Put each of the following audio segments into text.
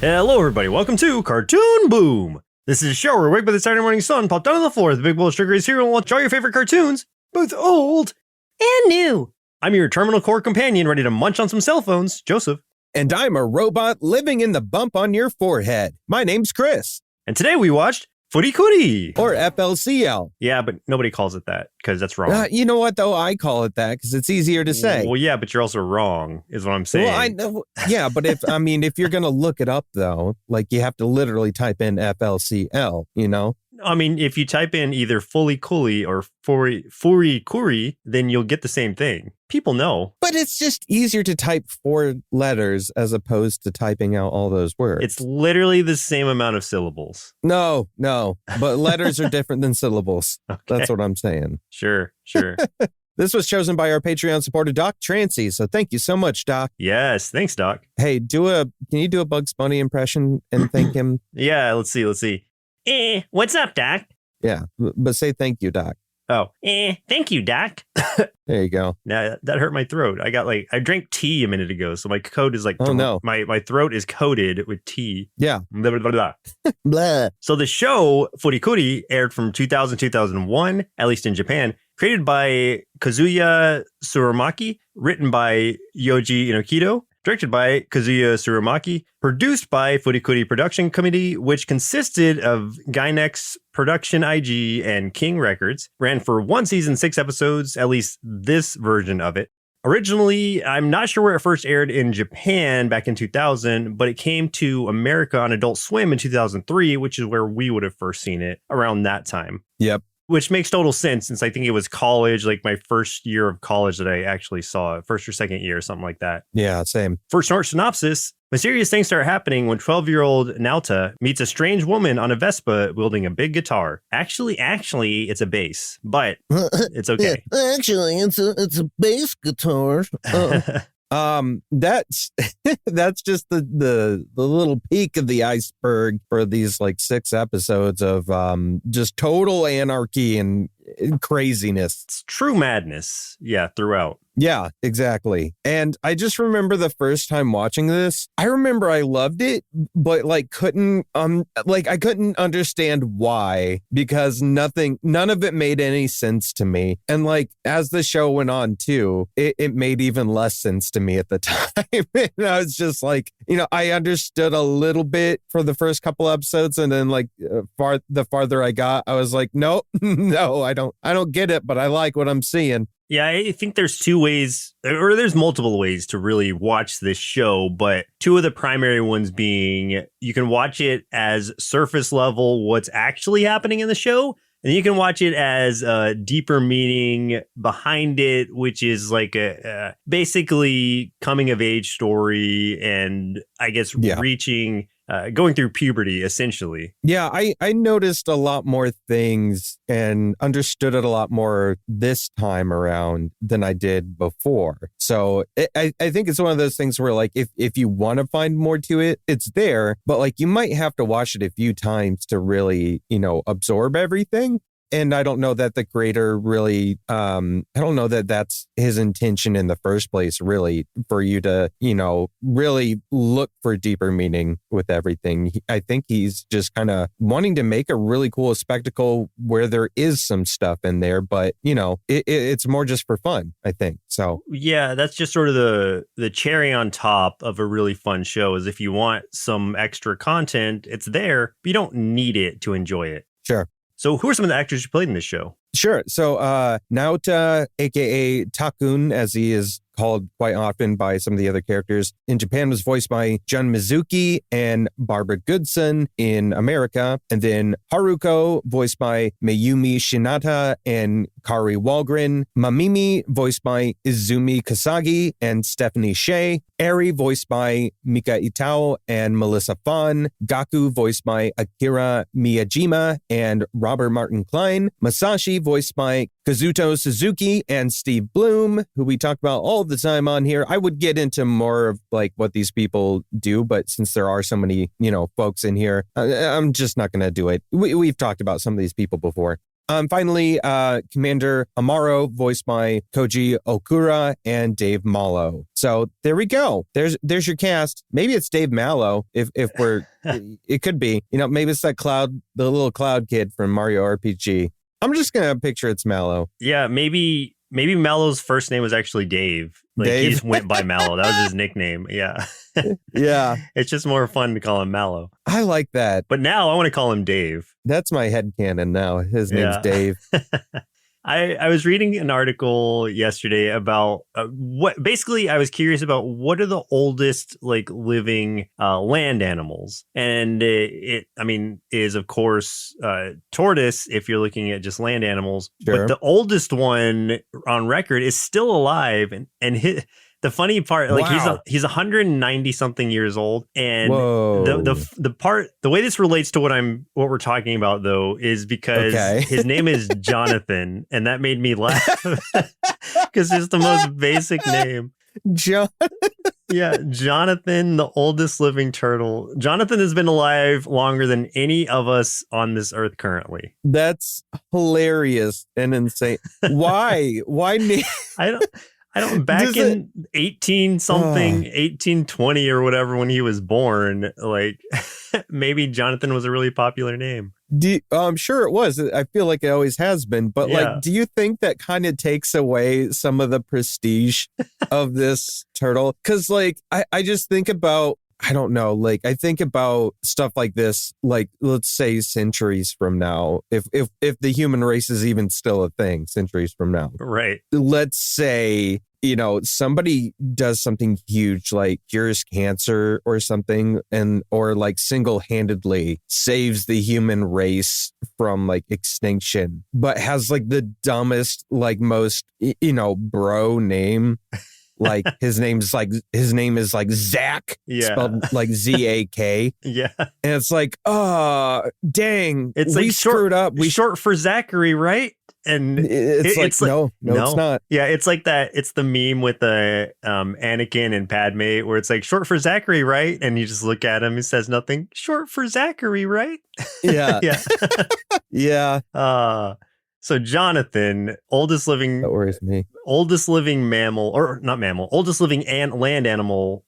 Hello, everybody. Welcome to Cartoon Boom. This is a show where we wake up with the Saturday morning sun, pop down on the floor with a big bowl of sugary cereal, and watch all your favorite cartoons, both old and new. I'm your terminal core companion, ready to munch on some cell phones, Joseph. And I'm a robot living in the bump on your forehead. My name's Chris. And today we watched Furikuri. Or Flcl. Yeah, but nobody calls it that, because that's wrong. You know what, though? I call it that because it's easier to say. Well, yeah, but you're also wrong, is what I'm saying. Well, I know. Yeah, but if you're going to look it up, though, like you have to literally type in Flcl, you know? I mean, if you type in either Furikuri or Furikuri, then you'll get the same thing. People know. But it's just easier to type 4 letters as opposed to typing out all those words. It's literally the same amount of syllables. No. But letters are different than syllables. Okay. That's what I'm saying. Sure. This was chosen by our Patreon supporter, Doc Trancy. So thank you so much, Doc. Yes, thanks, Doc. Hey, can you do a Bugs Bunny impression and thank him? Yeah, let's see. What's up, Doc? Yeah, but say thank you, Doc. Oh, thank you, Doc. There you go. Now that hurt my throat. I drank tea a minute ago, so my coat is like, oh no, my throat is coated with tea. Yeah. Blah, blah, blah, blah. Blah. So the show Furikuri aired from 2000-2001, at least in Japan, created by Kazuya Tsurumaki, written by Yoji Inokido, directed by Kazuya Tsurumaki, produced by Furikuri Production Committee, which consisted of Gainax Production IG and King Records, ran for 1 season, 6 episodes, at least this version of it. Originally, I'm not sure where it first aired in Japan back in 2000, but it came to America on Adult Swim in 2003, which is where we would have first seen it around that time. Yep. Which makes total sense since I think it was college, like my first year of college that I actually saw it, first or second year, something like that. Yeah, same. For short synopsis, mysterious things start happening when 12-year-old Naota meets a strange woman on a Vespa wielding a big guitar. Actually, it's a bass, but it's okay. Actually, it's a bass guitar. That's just the little peak of the iceberg for these like 6 episodes of just total anarchy and craziness. It's true madness, throughout. Yeah, exactly. And I just remember the first time watching this, I remember I loved it, but I couldn't understand why, because none of it made any sense to me. And like, as the show went on too, it made even less sense to me at the time. And I was just like, I understood a little bit for the first couple episodes. And then like the farther I got, I was like, no, I don't get it, but I like what I'm seeing. Yeah, I think there's 2 ways, or there's multiple ways to really watch this show, but 2 of the primary ones being you can watch it as surface level, what's actually happening in the show, and you can watch it as a deeper meaning behind it, which is like a basically coming of age story and I guess reaching... going through puberty, essentially. Yeah, I noticed a lot more things and understood it a lot more this time around than I did before. So I think it's one of those things where like if you want to find more to it, it's there, but like you might have to watch it a few times to really, absorb everything. And I don't know that the creator really, I don't know that that's his intention in the first place, really, for you to, really look for deeper meaning with everything. I think he's just kind of wanting to make a really cool spectacle where there is some stuff in there, but, it's more just for fun, I think. So, yeah, that's just sort of the cherry on top of a really fun show is if you want some extra content, it's there, but you don't need it to enjoy it. Sure. So who are some of the actors you played in this show? Sure. So Naota, a.k.a. Takun, as he is called quite often by some of the other characters, in Japan was voiced by Jun Mizuki and Barbara Goodson in America. And then Haruko, voiced by Mayumi Shinata and Kari Walgren. Mamimi, voiced by Izumi Kasagi and Stephanie Shea. Eri, voiced by Mika Itao and Melissa Fon. Gaku, voiced by Akira Miyajima and Robert Martin Klein. Masashi, voiced by Kazuto Suzuki and Steve Bloom, who we talk about all the time on here. I would get into more of like what these people do, but since there are so many, folks in here, I'm just not going to do it. We've talked about some of these people before. Finally, Commander Amaro, voiced by Koji Okura and Dave Mallow. So there we go. There's your cast. Maybe it's Dave Mallow. If we're, it could be. Maybe it's the little cloud kid from Mario RPG. I'm just gonna picture it's Mallow. Yeah, maybe Mallow's first name was actually Dave. Dave? He just went by Mallow. That was his nickname. Yeah. Yeah. It's just more fun to call him Mallow. I like that. But now I want to call him Dave. That's my headcanon now. His name's Dave. I was reading an article yesterday about what basically I was curious about what are the oldest living land animals, and it is of course tortoise if you're looking at just land animals, sure. But the oldest one on record is still alive, and the funny part, wow. he's 190 something years old, and whoa. the way this relates to what we're talking about though is because his name is Jonathan, and that made me laugh because it's the most basic name. Yeah, Jonathan, the oldest living turtle. Jonathan has been alive longer than any of us on this earth currently. That's hilarious and insane. Why? Why me? I don't, back in 1820 or whatever, when he was born, maybe Jonathan was a really popular name. I'm sure it was. I feel like it always has been. But do you think that kind of takes away some of the prestige of this turtle? Because I just think about, I don't know, I think about stuff like this, let's say centuries from now, if the human race is even still a thing centuries from now. Right. Let's say, somebody does something huge, like cures cancer or something, or single-handedly saves the human race from extinction, but has the dumbest, most, bro name. His name is Zach, spelled Z-A-K. Yeah. And it's dang, it's we screwed up. We short for Zachary, right? And it's no, it's not. Yeah, it's like that. It's the meme with the Anakin and Padme where it's short for Zachary, right? And you just look at him, he says nothing. Short for Zachary, right? Yeah. Yeah. Yeah. So Jonathan, oldest living mammal, or not mammal, oldest living land animal,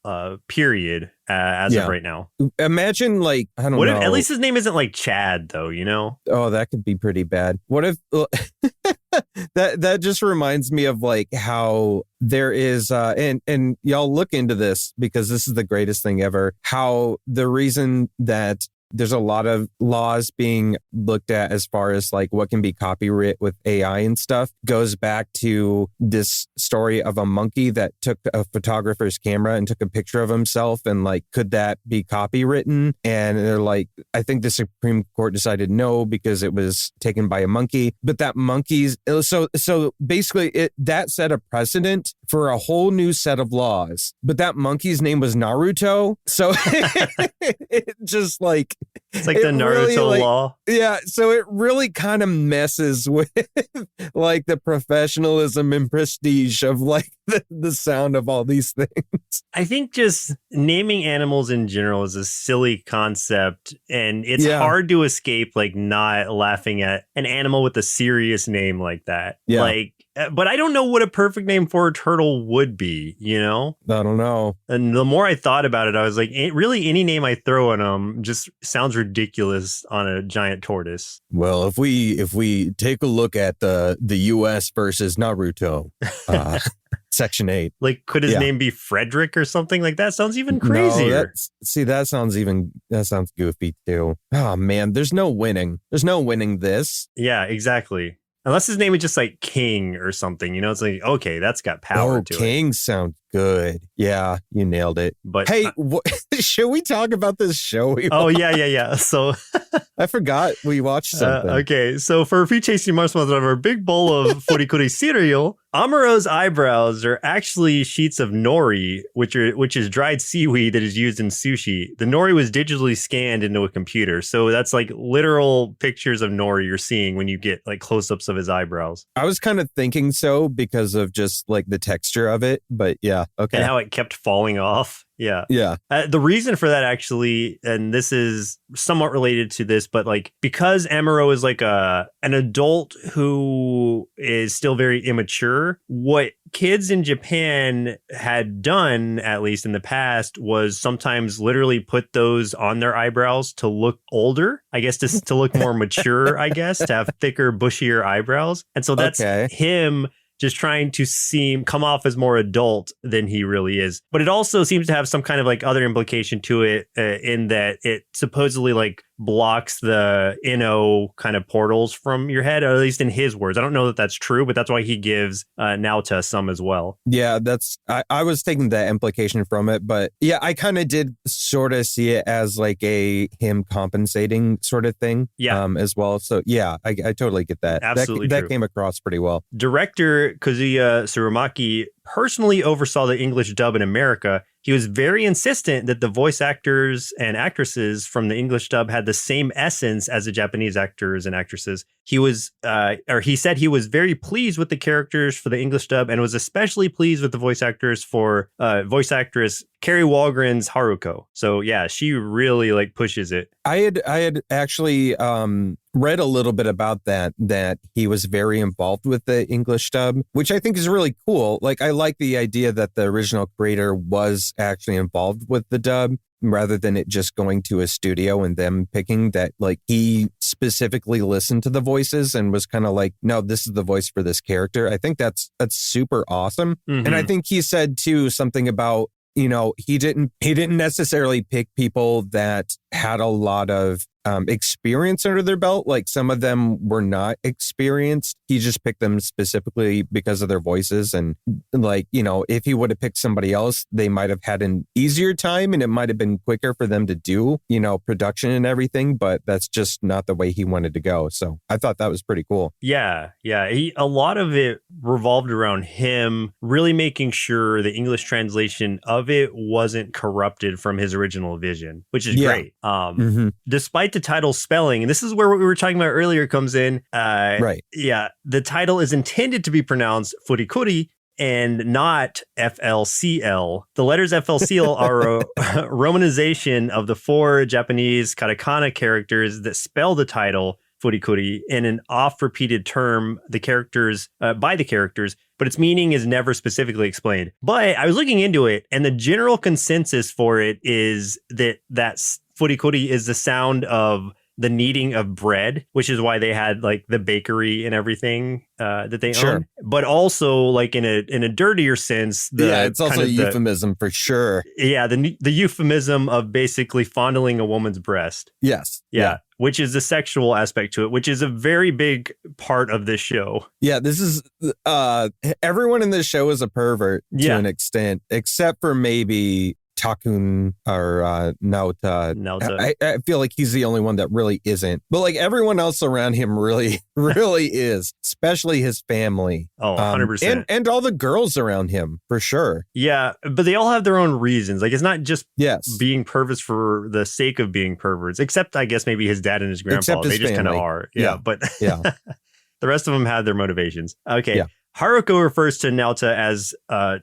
period, as of right now. Imagine I don't know. At least his name isn't Chad though, Oh, that could be pretty bad. What if that just reminds me of how there is and y'all look into this because this is the greatest thing ever. How the reason that there's a lot of laws being looked at as far as what can be copyright with AI and stuff goes back to this story of a monkey that took a photographer's camera and took a picture of himself, and could that be copywritten? And they're I think the Supreme Court decided no because it was taken by a monkey, but that monkey's so basically that set a precedent for a whole new set of laws, but that monkey's name was Naruto, so it just it's the Naruto really, law. Yeah, so it really kind of messes with the professionalism and prestige of the sound of all these things. I think just naming animals in general is a silly concept, and it's hard to escape not laughing at an animal with a serious name like that. Yeah. But I don't know what a perfect name for a turtle would be, I don't know. And the more I thought about it, I was really any name I throw on them just sounds ridiculous on a giant tortoise. Well, if we take a look at the U.S. versus Naruto, Section 8. Could his name be Frederick or something like that? Sounds even crazier. No, that sounds goofy too. Oh man, there's no winning. There's no winning this. Yeah, exactly. Unless his name is just King or something, it's okay, that's got power to it. King sounds good. Yeah, you nailed it. But hey, should we talk about this show? Yeah. So I forgot we watched something. Okay, so for Chasing Marshmallows out of our big bowl of Furikuri cereal, Amaro's eyebrows are actually sheets of nori, which is dried seaweed that is used in sushi. The nori was digitally scanned into a computer, so that's literal pictures of nori you're seeing when you get close-ups of his eyebrows. I was kind of thinking so because of just the texture of it, but yeah. Okay. and how it kept falling off. Yeah. Yeah. The reason for that actually, and this is somewhat related to this, but like because Amuro is like an adult who is still very immature, what kids in Japan had done, at least in the past, was sometimes literally put those on their eyebrows to look older, I guess, to look more mature, I guess, to have thicker, bushier eyebrows. And so that's him just trying to come off as more adult than he really is. But it also seems to have some kind of like other implication to it in that it supposedly like blocks the Inno kind of portals from your head, or at least in his words. I don't know that that's true, but that's why he gives Naota some as well. Yeah, I was taking that implication from it, but yeah, I kind of did sort of see it as like him compensating sort of thing as well. So yeah, I totally get that. Absolutely that came across pretty well. Director Kazuya Tsurumaki personally oversaw the English dub in America. He was very insistent that the voice actors and actresses from the English dub had the same essence as the Japanese actors and actresses. He said he was very pleased with the characters for the English dub and was especially pleased with the voice actors for voice actress Carrie Walgren's Haruko. So yeah, she really like pushes it. I had actually read a little bit about that he was very involved with the English dub, which I think is really cool. Like, I like the idea that the original creator was actually involved with the dub rather than it just going to a studio and them picking that. Like, he specifically listened to the voices and was kind of like, no, this is the voice for this character. I think that's super awesome. Mm-hmm. And I think he said too something about, you know, he didn't necessarily pick people that had a lot of experience under their belt. Like, some of them were not experienced. He just picked them specifically because of their voices. And like, you know, if he would have picked somebody else, they might have had an easier time and it might have been quicker for them to do, you know, production and everything. But that's just not the way he wanted to go. So I thought that was pretty cool. Yeah. A lot of it revolved around him really making sure the English translation of it wasn't corrupted from his original vision, which is great. Despite the title spelling, and this is where what we were talking about earlier comes in. Right. Yeah. The title is intended to be pronounced Furikuri and not Flcl. The letters Flcl are a romanization of the 4 Japanese katakana characters that spell the title Furikuri in an oft-repeated term by the characters, but its meaning is never specifically explained. But I was looking into it, and the general consensus for it is that Furikuri is the sound of the kneading of bread, which is why they had like the bakery and everything that they own. But also, like in a dirtier sense, it's also a euphemism for sure. Yeah, the euphemism of basically fondling a woman's breast. Yes. Yeah. Which is the sexual aspect to it, which is a very big part of this show. Yeah, this is everyone in this show is a pervert to an extent, except for maybe Takun or Naota. I feel like he's the only one that really isn't. But like everyone else around him really, really is, especially his family. Oh, 100%. And all the girls around him, for sure. Yeah, but they all have their own reasons. Like, it's not just being perverts for the sake of being perverts, except I guess maybe his dad and his grandpa. They just kind of are. Yeah, but the rest of them have their motivations. Okay. Yeah. Haruko refers to Naota as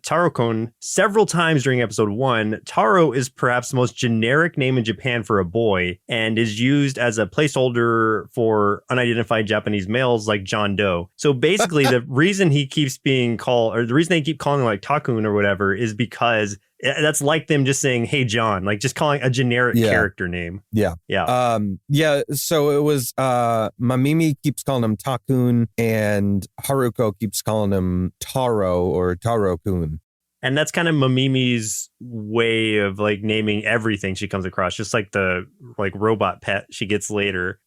Taro-kun several times during episode 1. Taro is perhaps the most generic name in Japan for a boy and is used as a placeholder for unidentified Japanese males like John Doe. So basically, the reason he keeps being called, or the reason they keep calling him like Takun or whatever, is because that's like them just saying, "Hey, John," like just calling a generic character name. Yeah. So it was Mamimi keeps calling him Takun, and Haruko keeps calling him Taro or Taro-kun. And that's kind of Mamimi's way of like naming everything she comes across, just like the robot pet she gets later.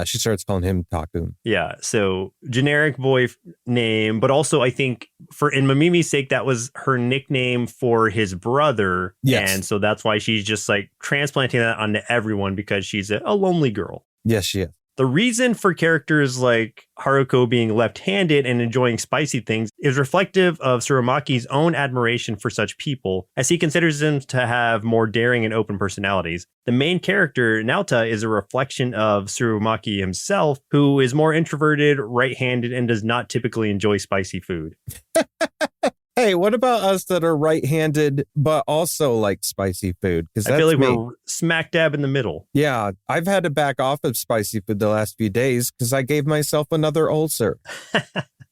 She starts calling him Takun. Yeah, so generic boy name, but also I think in Mamimi's sake, that was her nickname for his brother. Yes. And so that's why she's just like transplanting that onto everyone because she's a lonely girl. Yes, she is. The reason for characters like Haruko being left-handed and enjoying spicy things is reflective of Tsurumaki's own admiration for such people, as he considers them to have more daring and open personalities. The main character, Naota, is a reflection of Tsurumaki himself, who is more introverted, right-handed, and does not typically enjoy spicy food. Hey, what about us that are right-handed but also like spicy food? Because I feel like me. we're smack dab in the middle. Yeah, I've had to back off of spicy food the last few days because I gave myself another ulcer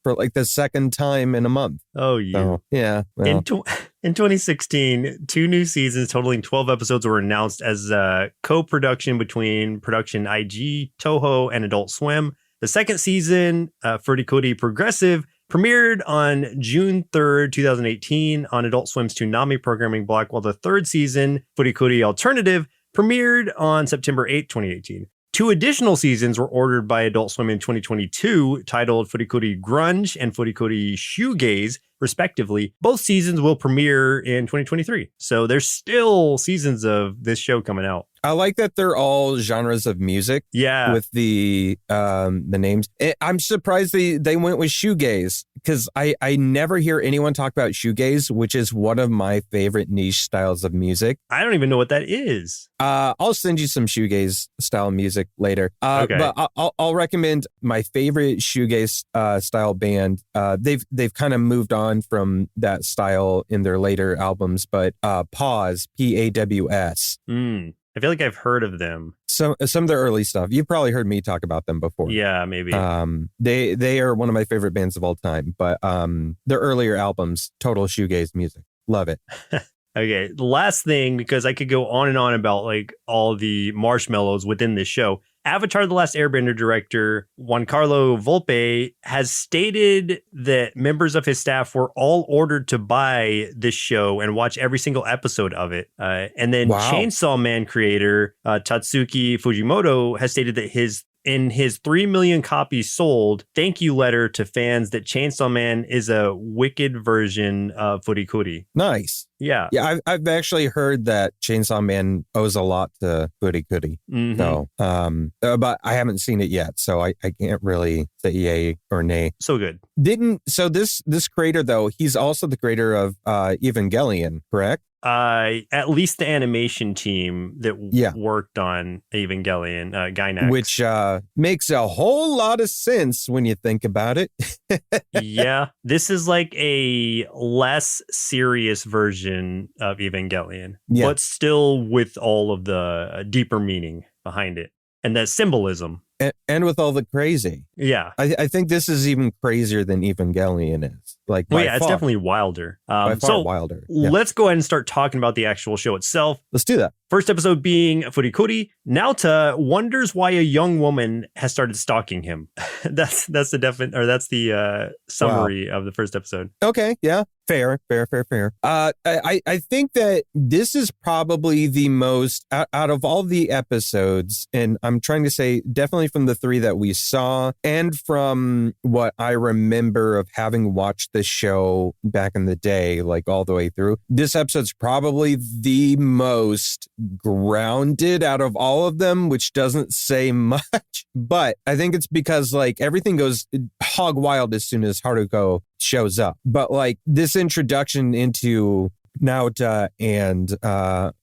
for like the second time in a month. Oh, you. So, yeah. Well. In 2016, 2 new seasons totaling 12 episodes were announced as a co-production between production IG, Toho, and Adult Swim. The second season, Furikuri Progressive, premiered on June 3rd, 2018 on Adult Swim's Toonami programming block, while the third season, Furikuri Alternative, premiered on September 8th, 2018. 2 additional seasons were ordered by Adult Swim in 2022, titled Furikuri Grunge and Furikuri Shoegaze, respectively. Both seasons will premiere in 2023. So there's still seasons of this show coming out. I like that they're all genres of music. Yeah. With the names. I'm surprised they went with shoegaze because I never hear anyone talk about shoegaze, which is one of my favorite niche styles of music. I don't even know what that is. I'll send you some shoegaze style music later. Okay. But I'll recommend my favorite shoegaze style band. They've kind of moved on from that style in their later albums, but Pause, PAWS. I feel like I've heard of them. Some of their early stuff. You've probably heard me talk about them before. Yeah, maybe. They are one of my favorite bands of all time, but their earlier albums, total shoegaze music. Love it. Okay, the last thing, because I could go on and on about like all the marshmallows within this show. Avatar: The Last Airbender director Giancarlo Volpe has stated that members of his staff were all ordered to buy this show and watch every single episode of it. And then Chainsaw Man creator Tatsuki Fujimoto has stated that in his 3 million copies sold thank you letter to fans that Chainsaw Man is a wicked version of Furikuri. Nice. Yeah. Yeah, I've actually heard that Chainsaw Man owes a lot to Furikuri. Mm-hmm. So, but I haven't seen it yet, so I can't really say yay or nay. So good. This creator, though, he's also the creator of Evangelion, correct? At least the animation team that worked on Evangelion, Gainax. Which makes a whole lot of sense when you think about it. Yeah, this is like a less serious version of Evangelion, but still with all of the deeper meaning behind it and that symbolism. And with all the crazy. Yeah. I think this is even crazier than Evangelion is. Like, it's definitely wilder. By far wilder. Yeah. Let's go ahead and start talking about the actual show itself. Let's do that. First episode being Furikuri. Naota wonders why a young woman has started stalking him. that's the summary of the first episode. Okay, yeah. Fair. I think that this is probably the most out of all the episodes, and I'm trying to say definitely from the 3 that we saw and from what I remember of having watched the show back in the day, like all the way through. This episode's probably the most grounded out of all of them, which doesn't say much, but I think it's because like everything goes hog wild as soon as Haruko shows up. But like this introduction into Naota and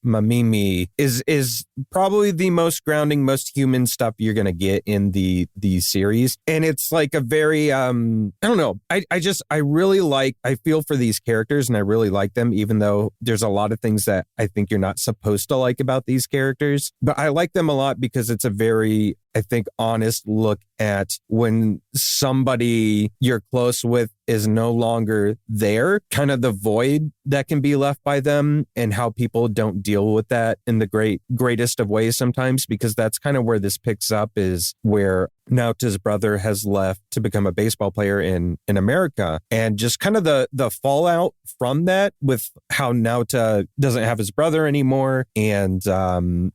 Mamimi is probably the most grounding, most human stuff you're gonna get in the series, and it's like a very I don't know. I really like. I feel for these characters, and I really like them, even though there's a lot of things that I think you're not supposed to like about these characters. But I like them a lot because it's a very, I think, honest look at when somebody you're close with is no longer there, kind of the void that can be left by them, and how people don't deal with that in the greatest of ways sometimes, because that's kind of where this picks up, is where Naota's brother has left to become a baseball player in America, and just kind of the fallout from that with how Naota doesn't have his brother anymore, and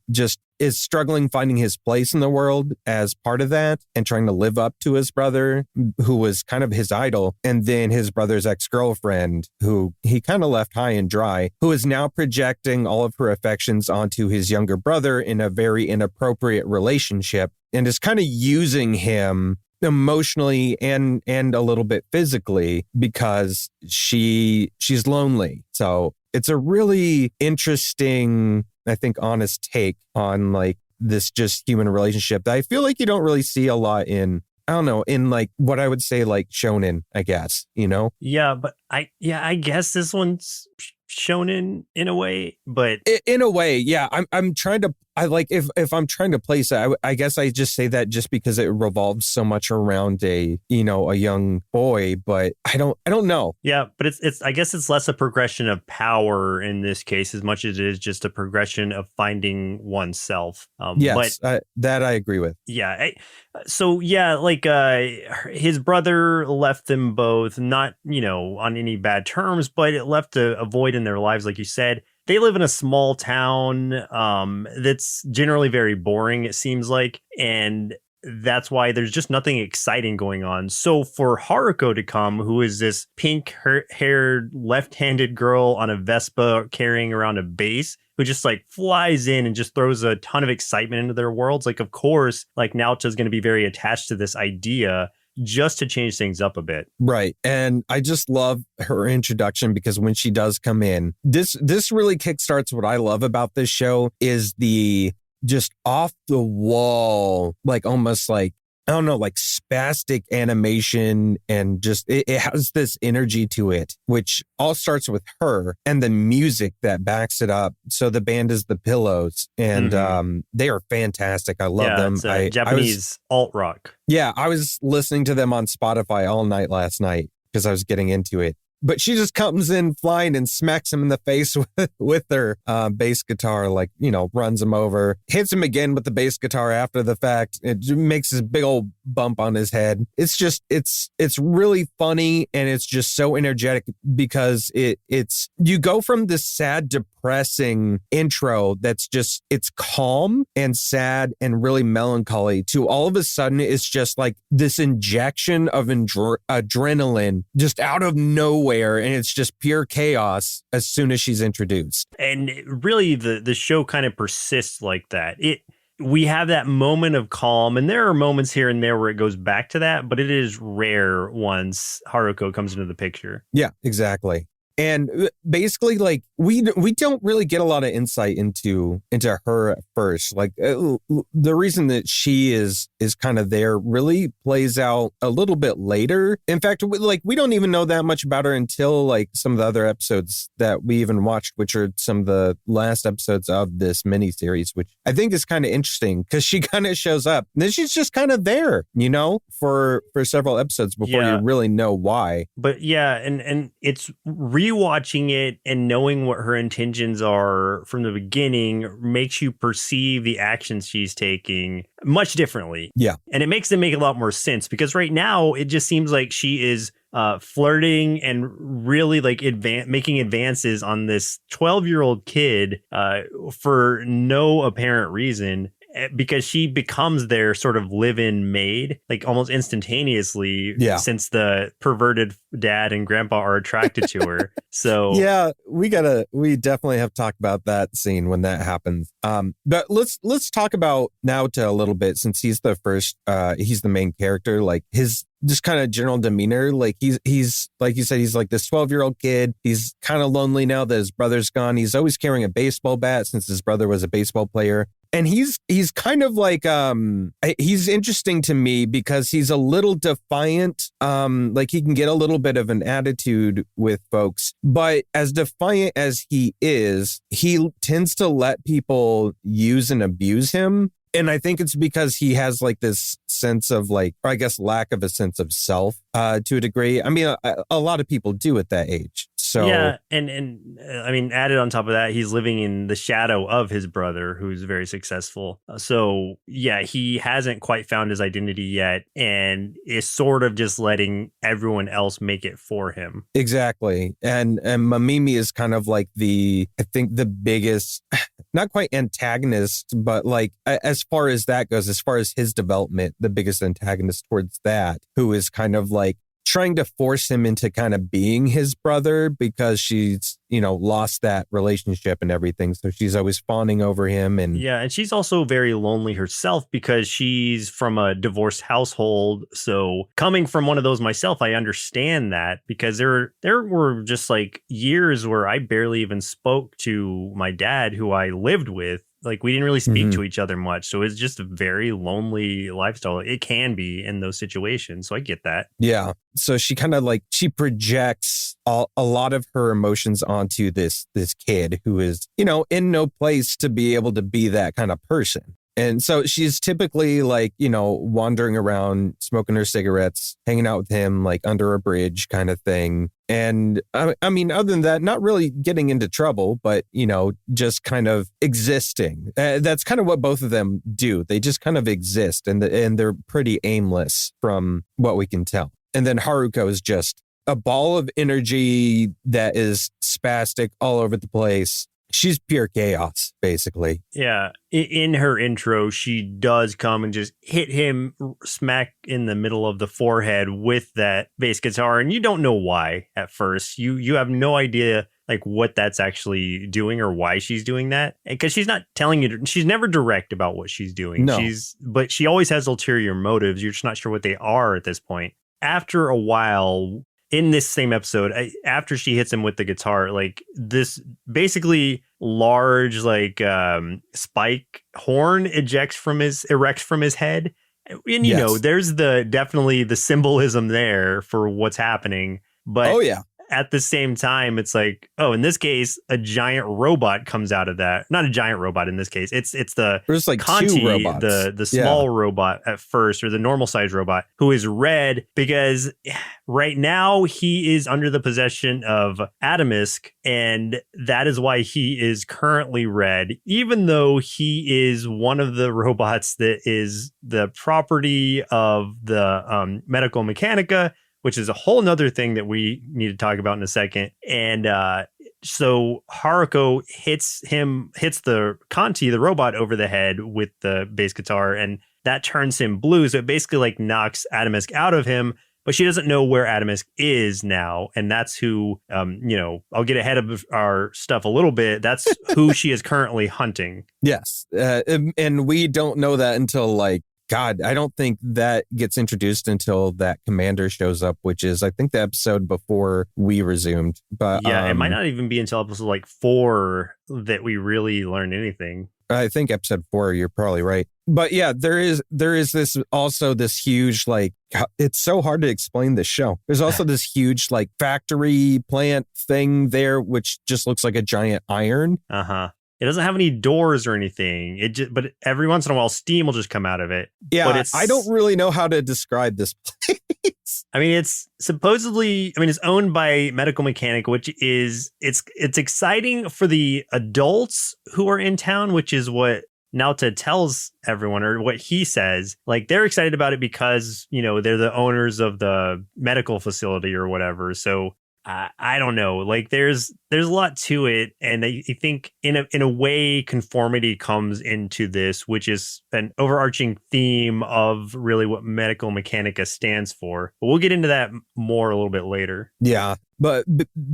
just is struggling finding his place in the world as part of that, and trying to live up to his brother, who was kind of his idol, and then his brother's ex-girlfriend, who he kind of left high and dry, who is now projecting all of her affections onto his younger brother in a very inappropriate relationship, and is kind of using him emotionally and a little bit physically because she's lonely. So it's a really interesting, I think, honest take on like this just human relationship that I feel like you don't really see a lot in I don't know, in like what I would say like shonen, I guess, you know? Yeah, but I guess this one's shonen in a way, but In a way, yeah. I'm trying to. I like if I'm trying to place it, I guess I just say that just because it revolves so much around a young boy, but I don't know. yeah, but it's I guess it's less a progression of power in this case as much as it is just a progression of finding oneself. Yes, that I agree with. Yeah. So yeah, like his brother left them both not, on any bad terms, but it left a void in their lives, like you said. They live in a small town that's generally very boring, it seems like, and that's why there's just nothing exciting going on. So for Haruko to come, who is this pink-haired, left-handed girl on a Vespa carrying around a bass, who just like flies in and just throws a ton of excitement into their worlds. Like, of course, like Naoto's going to be very attached to this idea just to change things up a bit. Right. And I just love her introduction because when she does come in, this really kickstarts what I love about this show is the just off the wall, like almost like, I don't know, like spastic animation, and just it has this energy to it, which all starts with her and the music that backs it up. So the band is the Pillows, and they are fantastic. I love them. It's Japanese alt rock. Yeah, I was listening to them on Spotify all night last night because I was getting into it. But she just comes in flying and smacks him in the face with her bass guitar, like, runs him over, hits him again with the bass guitar after the fact. It makes this big old bump on his head. It's just, it's really funny, and it's just so energetic because it's, you go from this sad, depressing intro that's just, it's calm and sad and really melancholy to all of a sudden it's just like this injection of adrenaline just out of nowhere. And it's just pure chaos as soon as she's introduced. And really, the show kind of persists like that. We have that moment of calm, and there are moments here and there where it goes back to that, but it is rare once Haruko comes into the picture. Yeah, exactly. And basically, like, we don't really get a lot of insight into her at first. Like, the reason that she is kind of there really plays out a little bit later. In fact, we don't even know that much about her until like some of the other episodes that we even watched, which are some of the last episodes of this miniseries, which I think is kind of interesting because she kind of shows up and then she's just kind of there, for several episodes before you really know why. But yeah, and it's rewatching it and knowing what her intentions are from the beginning makes you perceive the actions she's taking much differently. Yeah. And it makes them make a lot more sense because right now it just seems like she is flirting and really like making advances on this 12-year-old kid for no apparent reason. Because she becomes their sort of live-in maid, like almost instantaneously, since the perverted dad and grandpa are attracted to her. So yeah, we definitely have to talk about that scene when that happens. But let's talk about Naoto a little bit since he's he's the main character. Like his just kind of general demeanor, like he's like you said, he's like this 12-year-old kid. He's kind of lonely now that his brother's gone. He's always carrying a baseball bat since his brother was a baseball player. And he's kind of like, he's interesting to me because he's a little defiant. Like he can get a little bit of an attitude with folks, but as defiant as he is, he tends to let people use and abuse him. And I think it's because he has like this sense of like, or I guess lack of a sense of self to a degree. I mean, a lot of people do at that age. So yeah, and I mean, added on top of that, he's living in the shadow of his brother, who's very successful. So yeah, he hasn't quite found his identity yet, and is sort of just letting everyone else make it for him. Exactly, and Mamimi is kind of like I think the biggest, not quite antagonist, but like as far as that goes, as far as his development, the biggest antagonist towards that, who is kind of like trying to force him into kind of being his brother because she's, lost that relationship and everything. So she's always fawning over him. And yeah, and she's also very lonely herself because she's from a divorced household. So coming from one of those myself, I understand that because there were just like years where I barely even spoke to my dad, who I lived with. Like we didn't really speak Mhm. to each other much. So it's just a very lonely lifestyle. It can be in those situations. So I get that. Yeah. So she kind of like she projects a lot of her emotions onto this kid who is, in no place to be able to be that kind of person. And so she's typically like, wandering around, smoking her cigarettes, hanging out with him like under a bridge kind of thing. And I mean, other than that, not really getting into trouble, but, just kind of existing. That's kind of what both of them do. They just kind of exist and they're pretty aimless from what we can tell. And then Haruko is just a ball of energy that is spastic all over the place. She's pure chaos, basically. Yeah. In her intro, she does come and just hit him smack in the middle of the forehead with that bass guitar. And you don't know why at first. You have no idea like what that's actually doing or why she's doing that. Because she's not telling you, she's never direct about what she's doing. No. But she always has ulterior motives. You're just not sure what they are at this point. After a while, in this same episode, after she hits him with the guitar, like this basically large like spike horn erects from his head. And Yes. there's definitely the symbolism there for what's happening. But Oh, yeah. at the same time, it's like, oh, in this case, a giant robot comes out of that. Not a giant robot in this case. It's the There's like Conti, two robots. the small robot at first, or the normal size robot, who is red because right now he is under the possession of Atomisk, and that is why he is currently red, even though he is one of the robots that is the property of the Medical Mechanica, which is a whole nother thing that we need to talk about in a second. And so Haruko hits the Conti, the robot, over the head with the bass guitar, and that turns him blue. So it basically like knocks Atomisk out of him, but she doesn't know where Atomisk is now. And that's who, I'll get ahead of our stuff a little bit. That's who she is currently hunting. Yes. And we don't know that until like, God, I don't think that gets introduced until that commander shows up, which is, I think, the episode before we resumed. But yeah, it might not even be until episode like 4 that we really learn anything. I think episode 4, you're probably right. But yeah, there is this huge, like, it's so hard to explain this show. There's also this huge like factory plant thing there, which just looks like a giant iron. Uh-huh. It doesn't have any doors or anything. But every once in a while, steam will just come out of it. Yeah, but I don't really know how to describe this place. I mean, it's supposedly, it's owned by Medical Mechanic, which is, it's exciting for the adults who are in town, which is what Naota tells everyone, or what he says. Like, they're excited about it because, they're the owners of the medical facility or whatever. So I don't know. Like there's a lot to it, and I think in a way conformity comes into this, which is an overarching theme of really what Medical Mechanica stands for. But we'll get into that more a little bit later. Yeah, but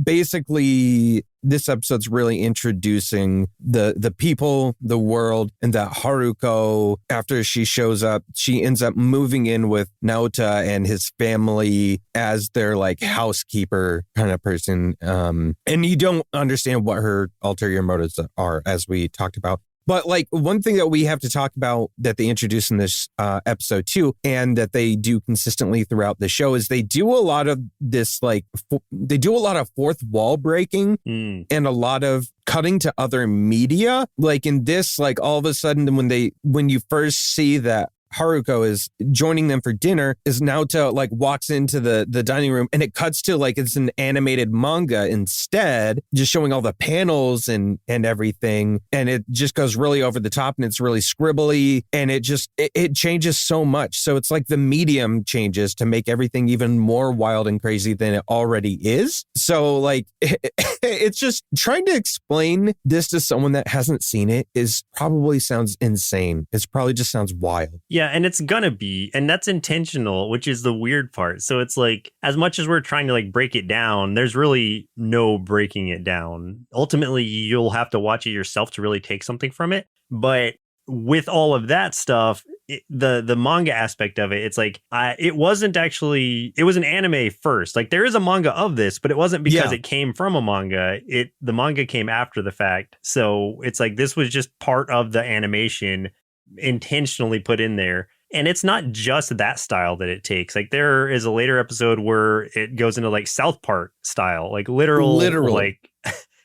basically, this episode's really introducing the people, the world, and that Haruko, after she shows up, she ends up moving in with Naota and his family as their like housekeeper kind of person. And you don't understand what her ulterior motives are, as we talked about. But like one thing that we have to talk about that they introduce in this episode too, and that they do consistently throughout the show, is they do a lot of this, like they do a lot of fourth wall breaking and a lot of cutting to other media. Like in this, like all of a sudden when you first see that Haruko is joining them for dinner, is Naota like walks into the dining room, and it cuts to like it's an animated manga instead, just showing all the panels and everything, and it just goes really over the top, and it's really scribbly, and it changes so much. So it's like the medium changes to make everything even more wild and crazy than it already is. So like it's just trying to explain this to someone that hasn't seen it probably sounds insane. It's probably just sounds wild. Yeah, and it's gonna be, and that's intentional, which is the weird part. So it's like, as much as we're trying to like break it down, there's really no breaking it down. Ultimately, you'll have to watch it yourself to really take something from it. But with all of that stuff, the manga aspect of it, it's like it wasn't actually, it was an anime first. Like there is a manga of this, but it wasn't because it came from a manga. The manga came after the fact. So it's like this was just part of the animation intentionally put in there. And it's not just that style that it takes. Like there is a later episode where it goes into like South Park style, like literal like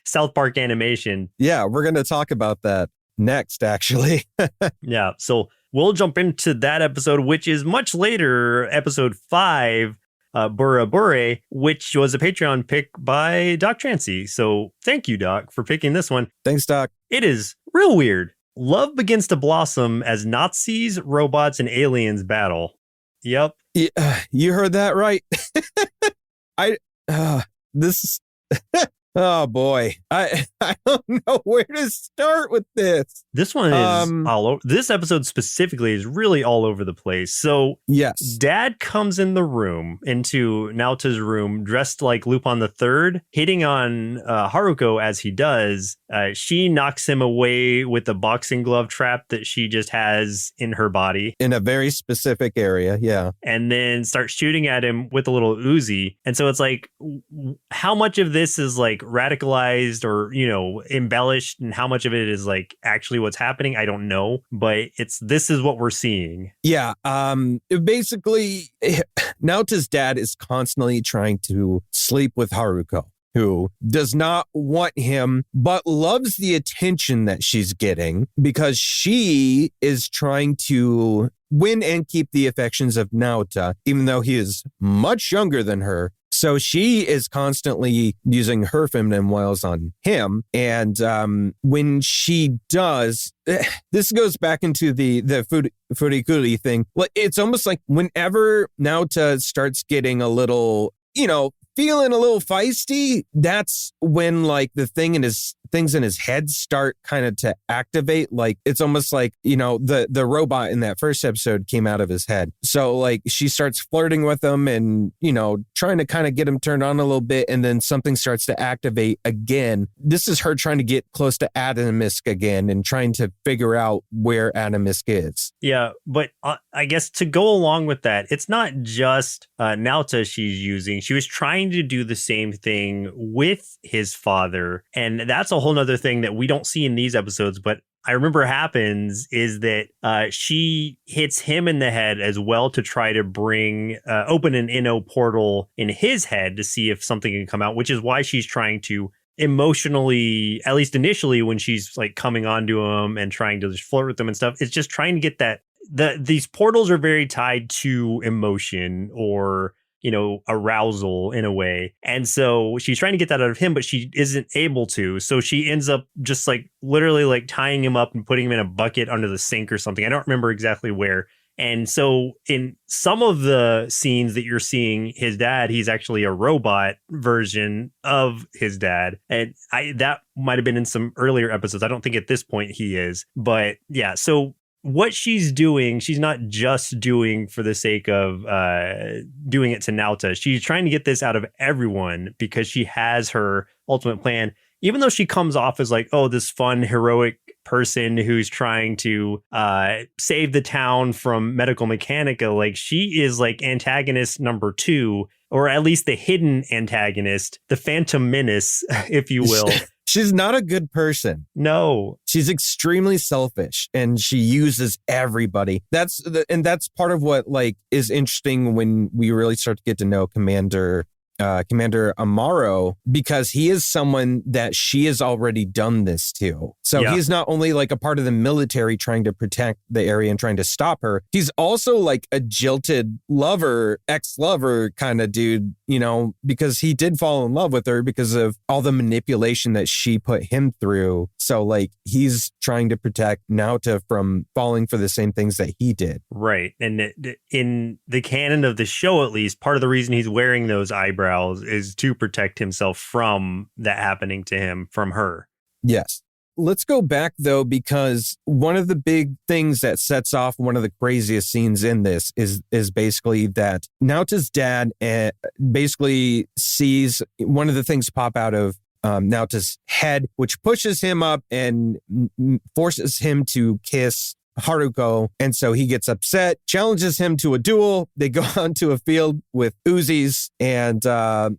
South Park animation. Yeah, we're going to talk about that next, actually. Yeah, so we'll jump into that episode, which is much later, episode 5, Bura Bure, which was a Patreon pick by Doc Trancy. So thank you, Doc, for picking this one. Thanks, Doc. It is real weird. Love begins to blossom as Nazis, robots, and aliens battle. Yep. You heard that right. Oh boy, I don't know where to start with this. This one is all over. This episode specifically is really all over the place. So yes, Dad comes in the room, into Naota's room, dressed like Lupin the Third, hitting on Haruko as he does. She knocks him away with a boxing glove trap that she just has in her body. In a very specific area, yeah. And then starts shooting at him with a little Uzi. And so it's like, how much of this is like radicalized or, you know, embellished, and how much of it is like actually what's happening? I don't know. But this is what we're seeing. Yeah. Basically, Naota's dad is constantly trying to sleep with Haruko, who does not want him, but loves the attention that she's getting because she is trying to win and keep the affections of Naota, even though he is much younger than her. So she is constantly using her feminine wiles on him. And when she does, this goes back into the Furikuri thing. Like, it's almost like whenever Naota starts getting a little, feeling a little feisty, that's when like the things in his head start kind of to activate. Like it's almost like, the robot in that first episode came out of his head. So like she starts flirting with him and, trying to kind of get him turned on a little bit. And then something starts to activate again. This is her trying to get close to Adamisk again and trying to figure out where Adamisk is. Yeah, but I guess to go along with that, it's not just Naota she's using. She was trying to do the same thing with his father. And that's a whole nother thing that we don't see in these episodes, but I remember happens is that she hits him in the head as well to try to open an Inno portal in his head to see if something can come out, which is why she's trying to emotionally, at least initially when she's like coming onto him and trying to just flirt with him and stuff, it's just trying to get that. These portals are very tied to emotion or arousal in a way. And so she's trying to get that out of him, but she isn't able to. So she ends up just like literally like tying him up and putting him in a bucket under the sink or something. I don't remember exactly where. And so in some of the scenes that you're seeing his dad, he's actually a robot version of his dad. And that might have been in some earlier episodes. I don't think at this point he is. But yeah, so what she's doing, she's not just doing for the sake of doing it to Naota. She's trying to get this out of everyone because she has her ultimate plan. Even though she comes off as like, oh, this fun, heroic person who's trying to save the town from Medical Mechanica, like she is like antagonist number 2, or at least the hidden antagonist, the Phantom Menace, if you will. She's not a good person. No. She's extremely selfish and she uses everybody. That's part of what like is interesting when we really start to get to know Commander Amaro, because he is someone that she has already done this to. So he's not only like a part of the military trying to protect the area and trying to stop her, he's also like a jilted lover, ex-lover kind of dude, because he did fall in love with her because of all the manipulation that she put him through. So like he's trying to protect Naota from falling for the same things that he did. Right. And in the canon of the show, at least, part of the reason he's wearing those eyebrows is to protect himself from that happening to him from her. Yes. Let's go back, though, because one of the big things that sets off one of the craziest scenes in this is basically that Naota's dad basically sees one of the things pop out of Naota's head, which pushes him up and forces him to kiss Haruko. And so he gets upset, challenges him to a duel. They go onto a field with Uzis and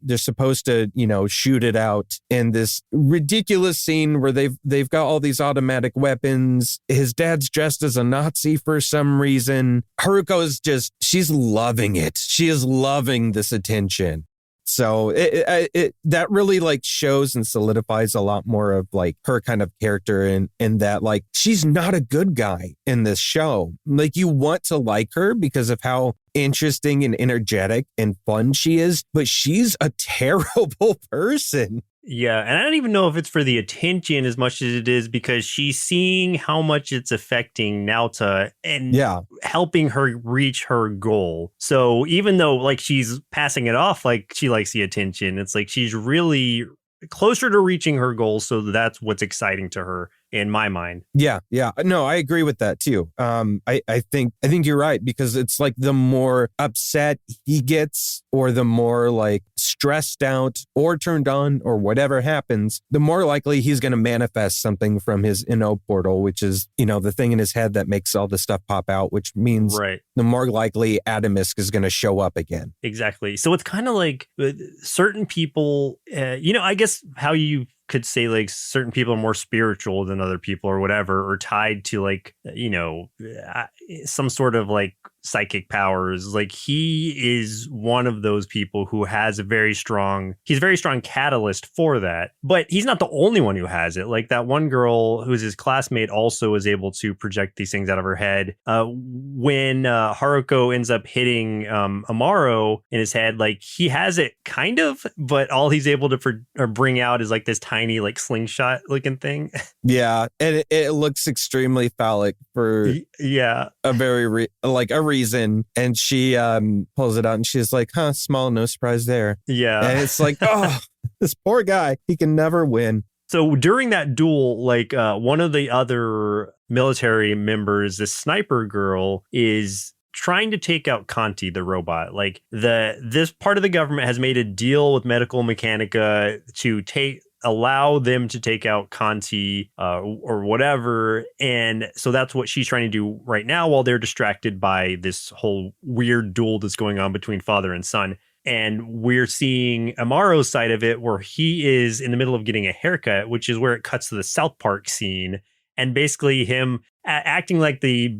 they're supposed to, shoot it out in this ridiculous scene where they've got all these automatic weapons. His dad's dressed as a Nazi for some reason. Haruko is she's loving it. She is loving this attention. So it that really like shows and solidifies a lot more of like her kind of character in that like she's not a good guy in this show. Like you want to like her because of how interesting and energetic and fun she is, but she's a terrible person. Yeah, and I don't even know if it's for the attention as much as it is because she's seeing how much it's affecting Naota and helping her reach her goal. So even though like she's passing it off like she likes the attention, it's like she's really closer to reaching her goal. So that's what's exciting to her in my mind. Yeah. No, I agree with that too. I think you're right because it's like the more upset he gets or the more like stressed out or turned on or whatever happens, the more likely he's going to manifest something from his Inno portal, which is, the thing in his head that makes all the stuff pop out, which means the more likely Adamisk is going to show up again. Exactly. So it's kind of like certain people, I guess how you could say like certain people are more spiritual than other people or whatever, or tied to like, some sort of like psychic powers. Like he is one of those people who has he's a very strong catalyst for that, but he's not the only one who has it. Like that one girl who's his classmate also is able to project these things out of her head. When Haruko ends up hitting Amaro in his head, like he has it kind of, but all he's able to bring out is like this tiny like slingshot looking thing. Yeah, and it looks extremely phallic for a very a reason. And she pulls it out and she's like, "Huh, small, no surprise there." Yeah, and it's like, oh, this poor guy, he can never win. So during that duel, like one of the other military members, this sniper girl, is trying to take out Conti, the robot. Like this part of the government has made a deal with Medical Mechanica to allow them to take out Conti or whatever. And so that's what she's trying to do right now while they're distracted by this whole weird duel that's going on between father and son. And we're seeing Amaro's side of it where he is in the middle of getting a haircut, which is where it cuts to the South Park scene. And basically him acting like the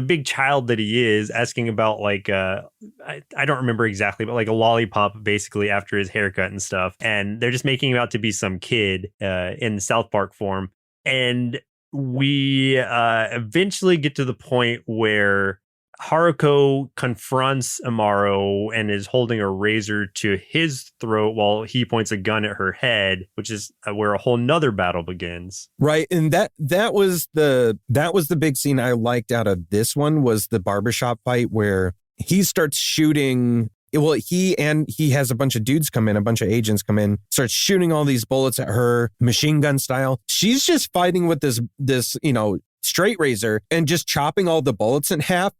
big child that he is, asking about like, I don't remember exactly, but like a lollipop basically after his haircut and stuff. And they're just making him out to be some kid in South Park form. And we eventually get to the point where Haruko confronts Amaro and is holding a razor to his throat while he points a gun at her head, which is where a whole nother battle begins. Right. And that was the big scene I liked out of this one, was the barbershop fight where he starts shooting. Well, he has a bunch of dudes come in, a bunch of agents come in, starts shooting all these bullets at her, machine gun style. She's just fighting with this straight razor and just chopping all the bullets in half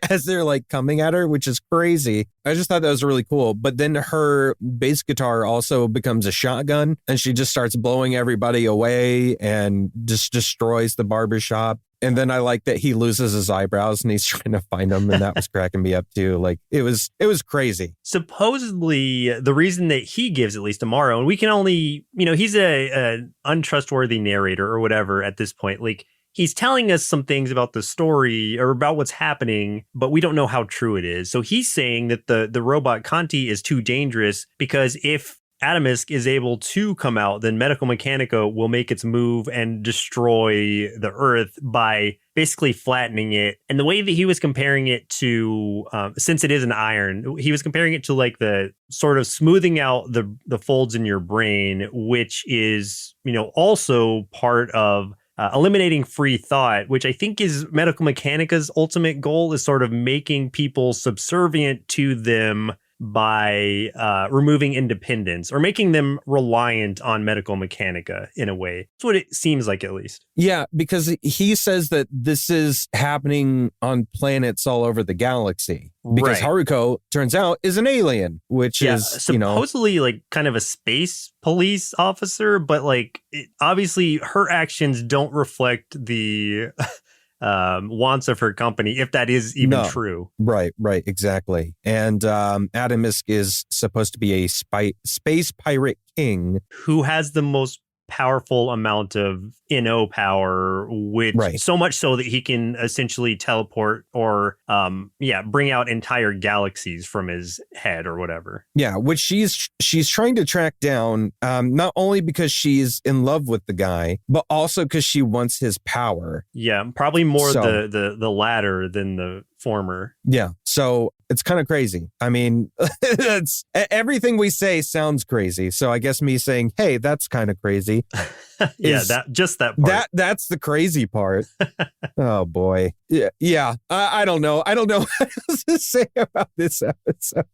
as they're like coming at her, which is crazy. I just thought that was really cool. But then her bass guitar also becomes a shotgun and she just starts blowing everybody away and just destroys the barbershop. And then I like that he loses his eyebrows and he's trying to find them. And that was cracking me up too. Like it was crazy. Supposedly the reason that he gives, at least Amaro, and we can only, he's a untrustworthy narrator or whatever at this point. Like he's telling us some things about the story or about what's happening, but we don't know how true it is. So he's saying that the robot Conti is too dangerous because if Adamisk is able to come out, then Medical Mechanica will make its move and destroy the Earth by basically flattening it. And the way that he was comparing it to, since it is an iron, he was comparing it to like the sort of smoothing out the folds in your brain, which is, also part of eliminating free thought, which I think is Medical Mechanica's ultimate goal, is sort of making people subservient to them by removing independence or making them reliant on Medical Mechanica in a way. That's what it seems like, at least. Yeah, because he says that this is happening on planets all over the galaxy. Because Haruko, turns out, is an alien, which is, supposedly like kind of a space police officer, but like obviously her actions don't reflect the wants of her company, if that is even true. Right, exactly. And Adamisk is supposed to be a space pirate king who has the most powerful amount of NO power, which so much so that he can essentially teleport or bring out entire galaxies from his head or whatever. Yeah, which she's trying to track down, not only because she's in love with the guy, but also because she wants his power. Yeah, probably more the latter than the former. Yeah, so it's kind of crazy. I mean, it's everything we say sounds crazy. So I guess me saying, "Hey, that's kind of crazy." that part. That's the crazy part. Oh boy. Yeah. I don't know. I don't know what else to say about this episode.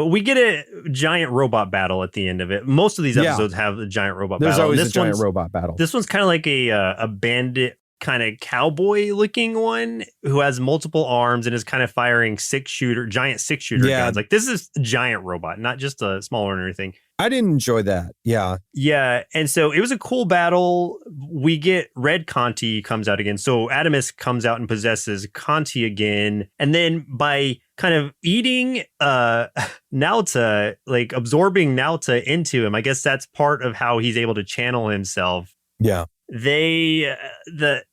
We get a giant robot battle at the end of it. Most of these episodes have a giant robot battle. There's always a giant robot battle. This one's kind of like a bandit kind of cowboy looking one who has multiple arms and is kind of firing giant six shooter guns. Like, this is a giant robot, not just a small one or anything. I didn't enjoy that. Yeah. Yeah. And so it was a cool battle. We get Red Conti comes out again. So Adamus comes out and possesses Conti again. And then by kind of eating Nauta, like absorbing Nauta into him, I guess that's part of how he's able to channel himself. Yeah.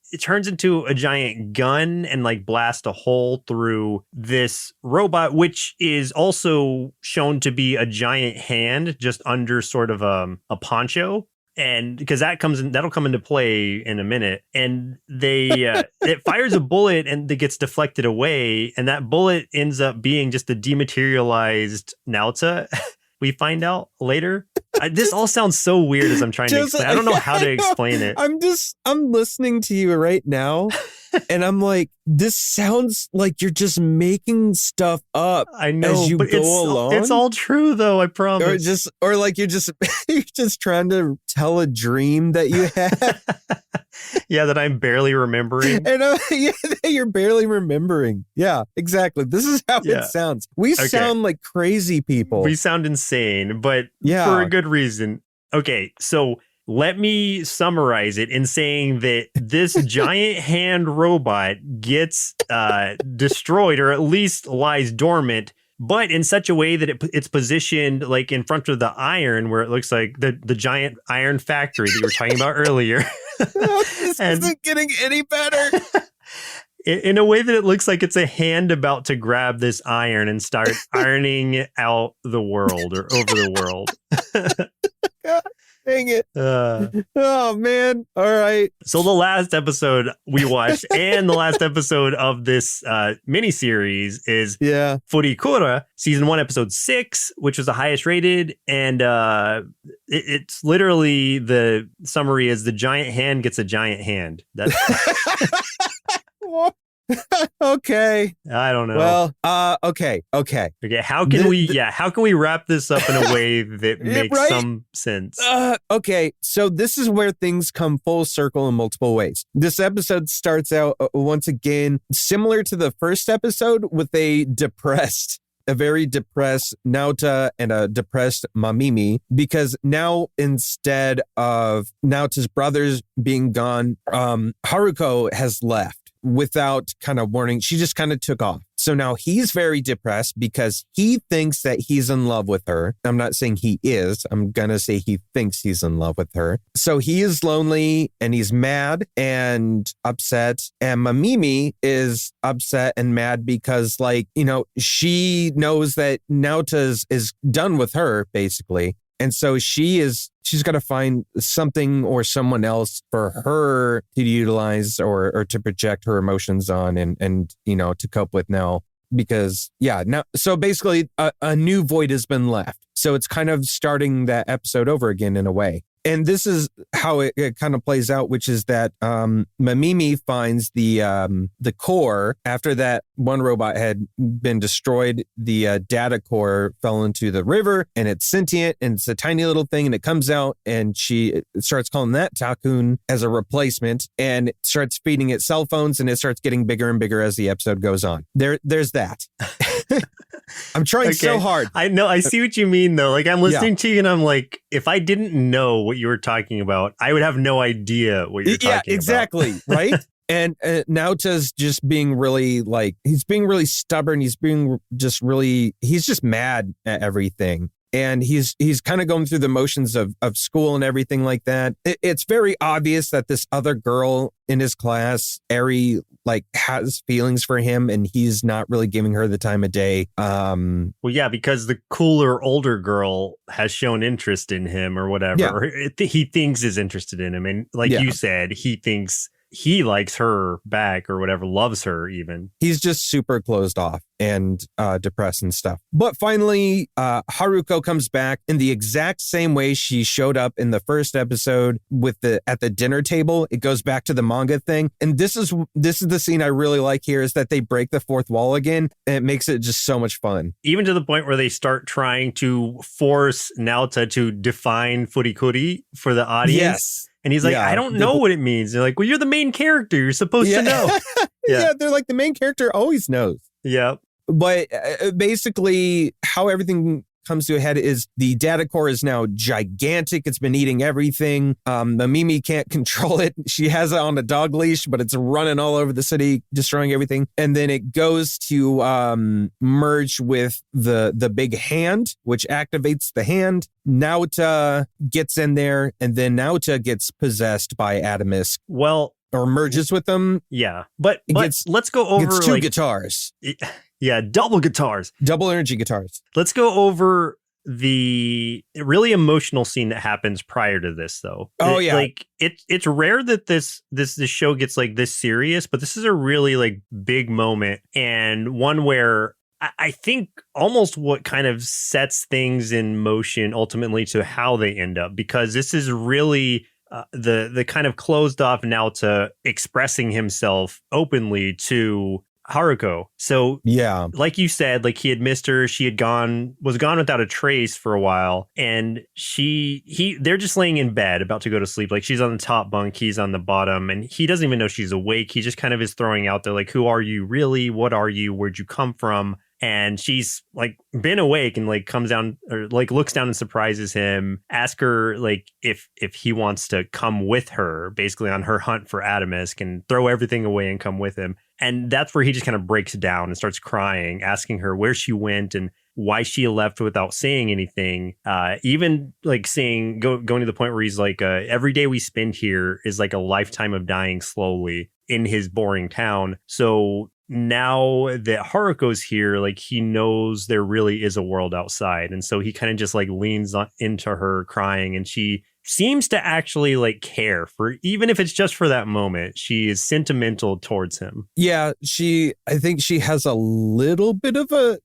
It turns into a giant gun and like blast a hole through this robot, which is also shown to be a giant hand just under sort of a poncho. And because that'll come into play in a minute. And it fires a bullet and it gets deflected away. And that bullet ends up being just a dematerialized Nauta. We find out later. This all sounds so weird as I'm trying to explain. I don't know how to explain it. I'm listening to you right now, and I'm like, this sounds like you're just making stuff up. I know, as you but go along. It's all true, though. I promise. Or like you're just trying to tell a dream that you had. Yeah, that I'm barely remembering. And you're barely remembering. Yeah, exactly. This is how it sounds. We sound like crazy people. We sound insane, but for a good reason. Okay, so let me summarize it in saying that this giant hand robot gets destroyed, or at least lies dormant, but in such a way that it's positioned like in front of the iron, where it looks like the giant iron factory that you were talking about earlier. This isn't getting any better. In a way that it looks like it's a hand about to grab this iron and start ironing out the world or over the world. God, dang it. Oh, man. All right. So the last episode we watched and the last episode of this miniseries is Furikura, season 1, episode 6, which was the highest rated. And it's literally, the summary is the giant hand gets a giant hand. That's Okay. I don't know. Well, okay. How can we wrap this up in a way that makes some sense? Okay. So this is where things come full circle in multiple ways. This episode starts out once again similar to the first episode with a very depressed Nauta and a depressed Mamimi, because now instead of Nauta's brothers being gone, Haruko has left without kind of warning. She just kind of took off. So now he's very depressed because he thinks that he's in love with her. I'm not saying he is. I'm going to say he thinks he's in love with her. So he is lonely and he's mad and upset. And Mamimi is upset and mad because, like, you know, she knows that Nauta is done with her, basically. And so she's got to find something or someone else for her to utilize or to project her emotions on and you know, to cope with now. Because, now, so basically a new void has been left. So it's kind of starting that episode over again in a way. And this is how it kind of plays out, which is that Mamimi finds the core after that one robot had been destroyed. The data core fell into the river and it's sentient and it's a tiny little thing and it comes out and she starts calling that Takun as a replacement and starts feeding it cell phones and it starts getting bigger and bigger as the episode goes on. There's that. I'm trying so hard. I know. I see what you mean, though. Like, I'm listening to you and I'm like, if I didn't know what you were talking about, I would have no idea what you're talking about. Yeah, exactly. Right? And Naota's just being really he's being really stubborn. He's just mad at everything. And he's kind of going through the motions of school and everything like that. It's very obvious that this other girl in his class, Eri, has feelings for him, and he's not really giving her the time of day. Well, yeah, because the cooler older girl has shown interest in him or whatever. Yeah. Or he thinks is interested in him. And you said, he thinks he likes her back or whatever, loves her even. He's just super closed off and depressed and stuff. But finally, Haruko comes back in the exact same way she showed up in the first episode at the dinner table. It goes back to the manga thing. And this is the scene I really like here, is that they break the fourth wall again. And it makes it just so much fun. Even to the point where they start trying to force Naota to define Furikuri for the audience. Yes. And he's like, I don't know what it means. They're like, well, you're the main character. You're supposed to know. Yeah, they're like, the main character always knows. Yeah. But basically, how everything comes to a head is the data core is now gigantic. It's been eating everything. The Mimi can't control it. She has it on a dog leash, but it's running all over the city, destroying everything. And then it goes to merge with the big hand, which activates the hand. Naota gets in there, and then Naota gets possessed by Atomisk. Well, or merges with them. Yeah. But let's go over gets two guitars. Yeah, double guitars. Double energy guitars. Let's go over the really emotional scene that happens prior to this, though. Oh, yeah. It's rare that this show gets this serious, but this is a really big moment, and one where I think almost what kind of sets things in motion ultimately to how they end up, because this is really the kind of closed off Naota expressing himself openly to Haruko. So yeah, like you said, he had missed her. She was gone without a trace for a while, and they're just laying in bed about to go to sleep. She's on the top bunk, he's on the bottom, and he doesn't even know she's awake. He just kind of is throwing out there who are you really? What are you? Where'd you come from? And she's been awake and comes down or looks down and surprises him, ask her if he wants to come with her, basically on her hunt for Atomisk, and throw everything away and come with him. And that's where he just kind of breaks down and starts crying, asking her where she went and why she left without saying anything. Even saying, going to the point where he's every day we spend here is a lifetime of dying slowly in his boring town. So now that Haruko's here, he knows there really is a world outside. And so he kind of just leans into her crying, and she seems to actually care for, even if it's just for that moment. She is sentimental towards him. Yeah, I think she has a little bit of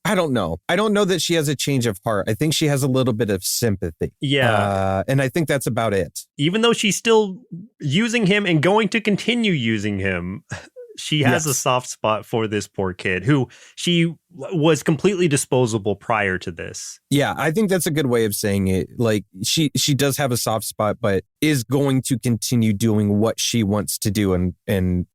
I don't know that she has a change of heart. I think she has a little bit of sympathy. Yeah. And I think that's about it. Even though she's still using him and going to continue using him, she has a soft spot for this poor kid who she was completely disposable prior to this. Yeah, I think that's a good way of saying it. She does have a soft spot, but is going to continue doing what she wants to do and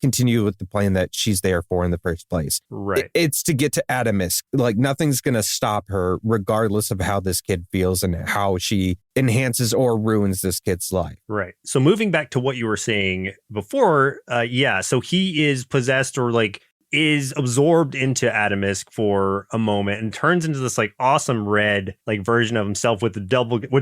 continue with the plan that she's there for in the first place. Right. It's to get to Atomisk. Nothing's going to stop her, regardless of how this kid feels and how she enhances or ruins this kid's life. Right. So moving back to what you were saying before, so he is possessed or is absorbed into Atomisk for a moment and turns into this awesome red version of himself with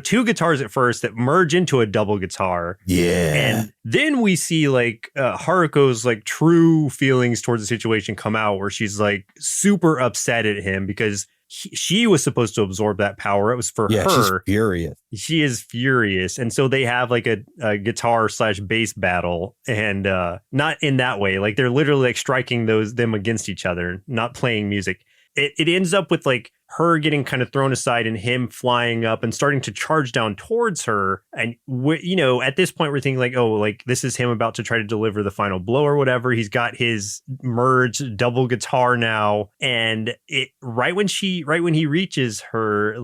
two guitars at first that merge into a double guitar. Yeah. And then we see Haruko's true feelings towards the situation come out, where she's super upset at him because she was supposed to absorb that power. It was for her. She's furious. She is furious. And so they have a guitar / bass battle, and not in that way. They're literally striking them against each other, not playing music. It ends up with her getting kind of thrown aside and him flying up and starting to charge down towards her. And at this point we're thinking this is him about to try to deliver the final blow or whatever. He's got his merged double guitar now, and right when he reaches her,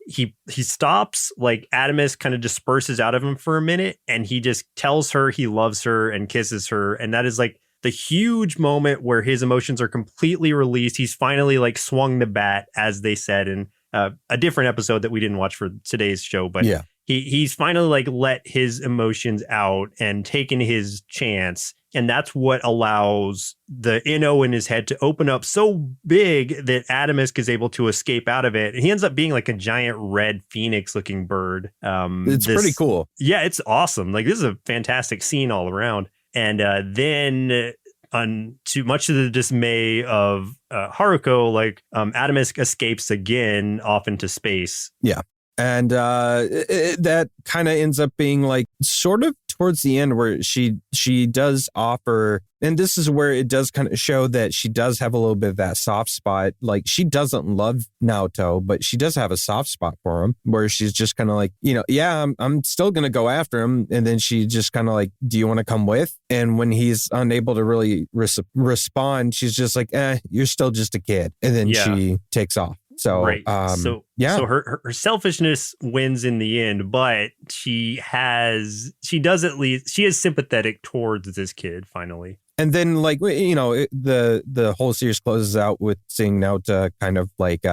he stops. Atomisk kind of disperses out of him for a minute, and he just tells her he loves her and kisses her, and that is the huge moment where his emotions are completely released. He's finally swung the bat, as they said in a different episode that we didn't watch for today's show. But yeah, he's finally let his emotions out and taken his chance. And that's what allows the NO in his head to open up so big that Adamus is able to escape out of it. And he ends up being like a giant red phoenix looking bird. It's pretty cool. Yeah, it's awesome. Like, this is a fantastic scene all around. And then to much of the dismay of Haruko, like Adamus escapes again off into space. Yeah. And that kind of ends up being like sort of towards the end where she does offer, and this is where it does kind of show that she does have a little bit of that soft spot. Like, she doesn't love Naoto, but she does have a soft spot for him, where she's just kind of like, yeah, I'm still going to go after him. And then she just kind of like, do you want to come with? And when he's unable to really respond, she's just like, you're still just a kid. And then she takes off. So, right. So her selfishness wins in the end, but she is sympathetic towards this kid finally. And then, like, the whole series closes out with seeing Naota kind of like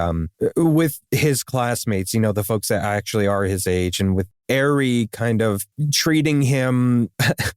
with his classmates, the folks that actually are his age, and with Eri kind of treating him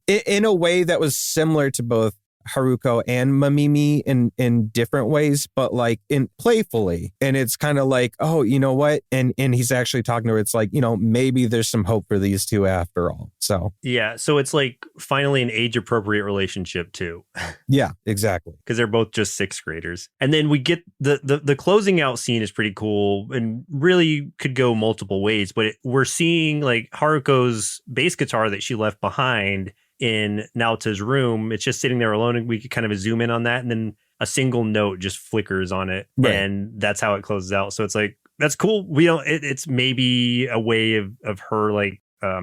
in a way that was similar to both Haruko and Mamimi in different ways, but like in playfully. And it's kind of like, oh, you know what? And he's actually talking to her. It's like, maybe there's some hope for these two after all. So yeah, so it's like finally an age appropriate relationship too. Yeah, exactly. Because they're both just sixth graders. And then we get the closing out scene is pretty cool and really could go multiple ways. But we're seeing like Haruko's bass guitar that she left behind in Naota's room. It's just sitting there alone, and we could kind of zoom in on that, and then a single note just flickers on it, right. And that's how it closes out. So it's like, that's cool. We don't. It's maybe a way of her like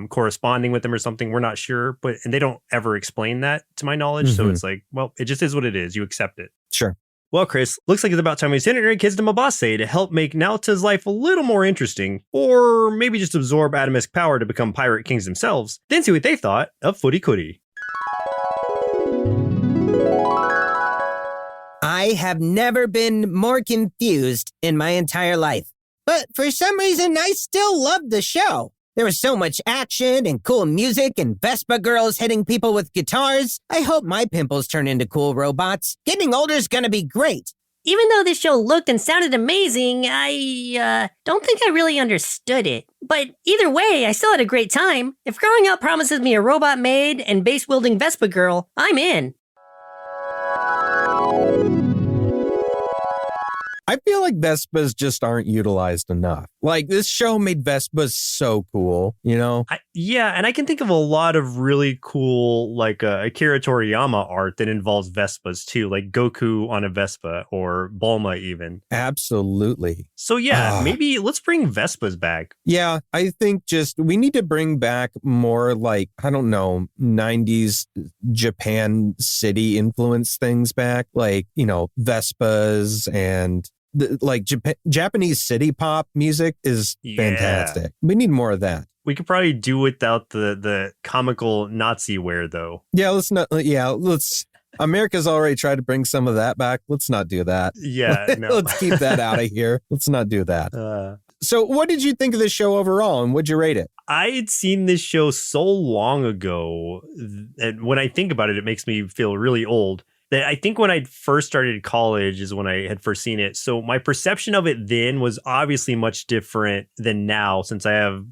corresponding with them or something. We're not sure, and they don't ever explain that to my knowledge. Mm-hmm. So it's like, well, it just is what it is. You accept it. Sure. Well, Chris, looks like it's about time we send our kids to Mabase to help make Naota's life a little more interesting, or maybe just absorb Atomic power to become pirate kings themselves, then see what they thought of Furikuri. I have never been more confused in my entire life. But for some reason, I still loved the show. There was so much action and cool music and Vespa girls hitting people with guitars. I hope my pimples turn into cool robots. Getting older is gonna be great. Even though this show looked and sounded amazing, I don't think I really understood it. But either way, I still had a great time. If growing up promises me a robot maid and bass-wielding Vespa girl, I'm in. I feel like Vespas just aren't utilized enough. Like, this show made Vespas so cool, Yeah, and I can think of a lot of really cool, like Akira Toriyama art that involves Vespas too, like Goku on a Vespa or Bulma even. Absolutely. So yeah, maybe let's bring Vespas back. Yeah, I think we need to bring back more like, I don't know, 90s Japan city influence things back, like, Vespas and Japanese city pop music is fantastic. We need more of that. We could probably do without the comical Nazi wear, though. Yeah, let's. America's already tried to bring some of that back. Let's not do that. Yeah, no. Let's keep that out of here. Let's not do that. So what did you think of the show overall, and would you rate it? I had seen this show so long ago, and when I think about it, it makes me feel really old. That I think when I first started college is when I had first seen it. So my perception of it then was obviously much different than now, since I've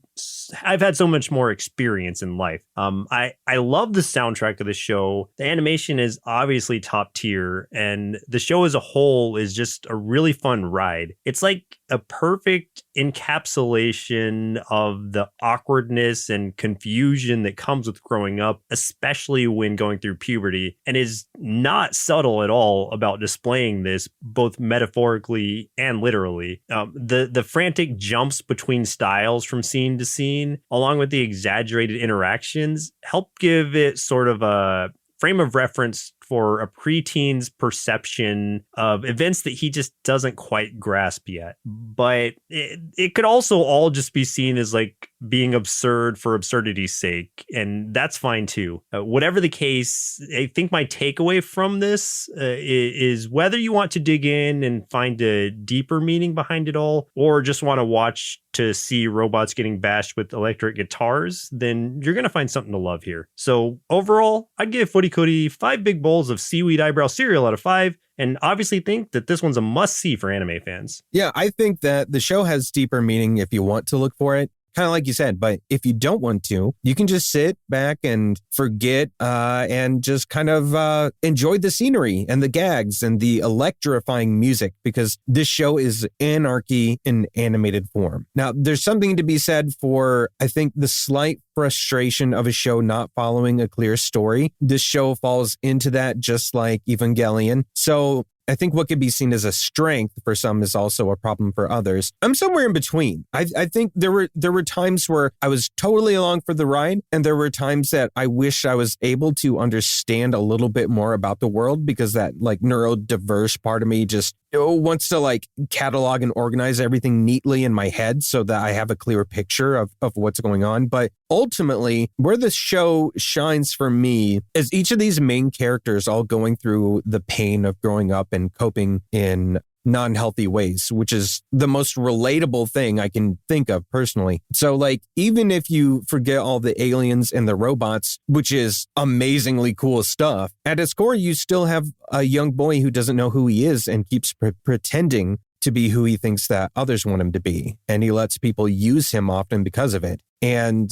had so much more experience in life. I love the soundtrack of the show. The animation is obviously top tier, and the show as a whole is just a really fun ride. It's like a perfect encapsulation of the awkwardness and confusion that comes with growing up, especially when going through puberty, and is not subtle at all about displaying this, both metaphorically and literally. The frantic jumps between styles from scene to scene, along with the exaggerated interactions, help give it sort of a frame of reference for a preteen's perception of events that he just doesn't quite grasp yet. But it could also all just be seen as like being absurd for absurdity's sake, and that's fine too. Whatever the case, I think my takeaway from this is whether you want to dig in and find a deeper meaning behind it all, or just want to watch to see robots getting bashed with electric guitars, then you're going to find something to love here. So overall, I'd give Furikuri 5 big bowls of seaweed eyebrow cereal out of 5, and obviously think that this one's a must-see for anime fans. Yeah, I think that the show has deeper meaning if you want to look for it. Kind of like you said, but if you don't want to, you can just sit back and forget and just kind of enjoy the scenery and the gags and the electrifying music, because this show is anarchy in animated form. Now, there's something to be said for, I think, the slight frustration of a show not following a clear story. This show falls into that just like Evangelion. So I think what could be seen as a strength for some is also a problem for others. I'm somewhere in between. I think there were times where I was totally along for the ride, and there were times that I wish I was able to understand a little bit more about the world, because that like neurodiverse part of me just wants to like catalog and organize everything neatly in my head so that I have a clear picture of what's going on. But ultimately, where the show shines for me is each of these main characters all going through the pain of growing up and coping in non-healthy ways, which is the most relatable thing I can think of personally. So like, even if you forget all the aliens and the robots, which is amazingly cool stuff, at its core, you still have a young boy who doesn't know who he is and keeps pretending to be who he thinks that others want him to be. And he lets people use him often because of it. And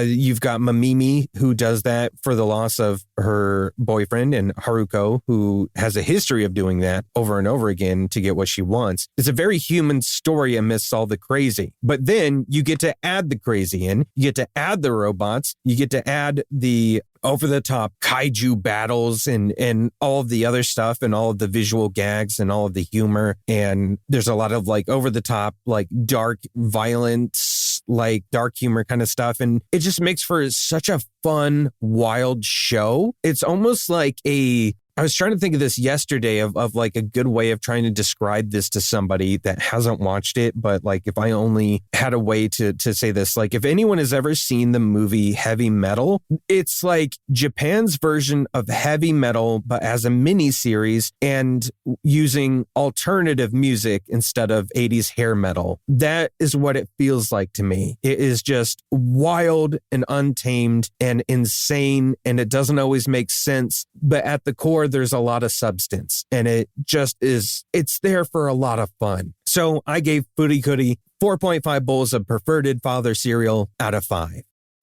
you've got Mamimi, who does that for the loss of her boyfriend, and Haruko, who has a history of doing that over and over again to get what she wants. It's a very human story amidst all the crazy. But then you get to add the crazy in, you get to add the robots, you get to add the over-the-top kaiju battles and all of the other stuff and all of the visual gags and all of the humor. And there's a lot of like over-the-top, like dark violence, like dark humor kind of stuff. And it just makes for such a fun, wild show. It's almost like I was trying to think of this yesterday of like a good way of trying to describe this to somebody that hasn't watched it. But like, if I only had a way to say this, like if anyone has ever seen the movie Heavy Metal, it's like Japan's version of Heavy Metal, but as a mini series and using alternative music instead of 80s hair metal. That is what it feels like to me. It is just wild and untamed and insane, and it doesn't always make sense. But at the core, there's a lot of substance, and it just is, it's there for a lot of fun. So I gave Furikuri 4.5 bowls of preferred father cereal out of 5.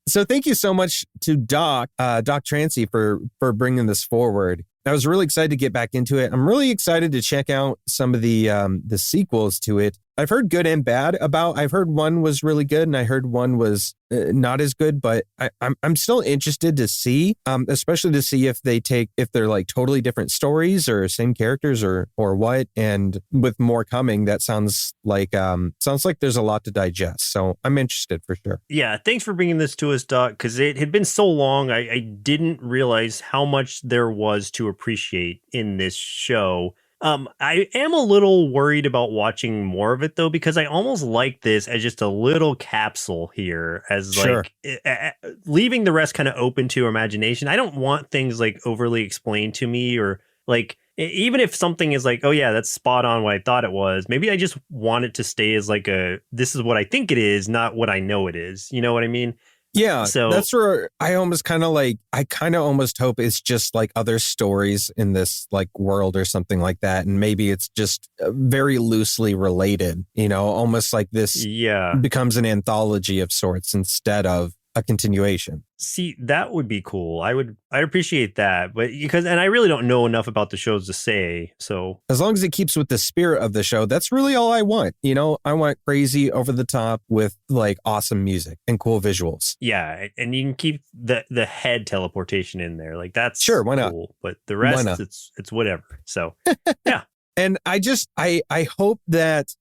So thank you so much to Doc Trancy for bringing this forward. I was really excited to get back into it. I'm really excited to check out some of the sequels to it. I've heard good and bad about. I've heard one was really good, and I heard one was not as good. But I'm still interested to see, especially to see if they're like totally different stories or same characters or what. And with more coming, that sounds like there's a lot to digest. So I'm interested for sure. Yeah, thanks for bringing this to us, Doc, because it had been so long. I didn't realize how much there was to appreciate in this show. I am a little worried about watching more of it, though, because I almost like this as just a little capsule here, as Sure. like leaving the rest kind of open to imagination. I don't want things like overly explained to me, or like even if something is like, oh yeah, that's spot on what I thought it was. Maybe I just want it to stay as like this is what I think it is, not what I know it is. You know what I mean? Yeah, So that's where I kind of almost hope it's just like other stories in this like world or something like that. And maybe it's just very loosely related, almost like this becomes an anthology of sorts instead of a continuation. See, that would be cool. I'd appreciate that, but and I really don't know enough about the shows to say. So as long as it keeps with the spirit of the show, that's really all I want. I want crazy, over the top with like awesome music and cool visuals. Yeah, and you can keep the head teleportation in there. Like that's sure, why not? Cool, but the rest, it's whatever. So yeah. And I hope that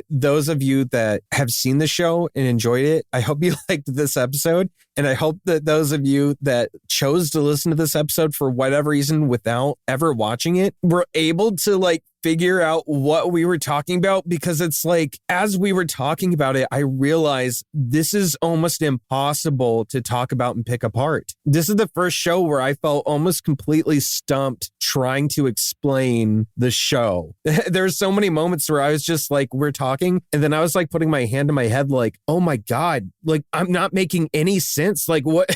those of you that have seen the show and enjoyed it, I hope you liked this episode. And I hope that those of you that chose to listen to this episode for whatever reason without ever watching it were able to like figure out what we were talking about, because it's like, as we were talking about it, I realized this is almost impossible to talk about and pick apart. This is the first show where I felt almost completely stumped trying to explain the show. There's so many moments where I was just like, we're talking, and then I was like putting my hand to my head like, oh my God, like I'm not making any sense. Like what?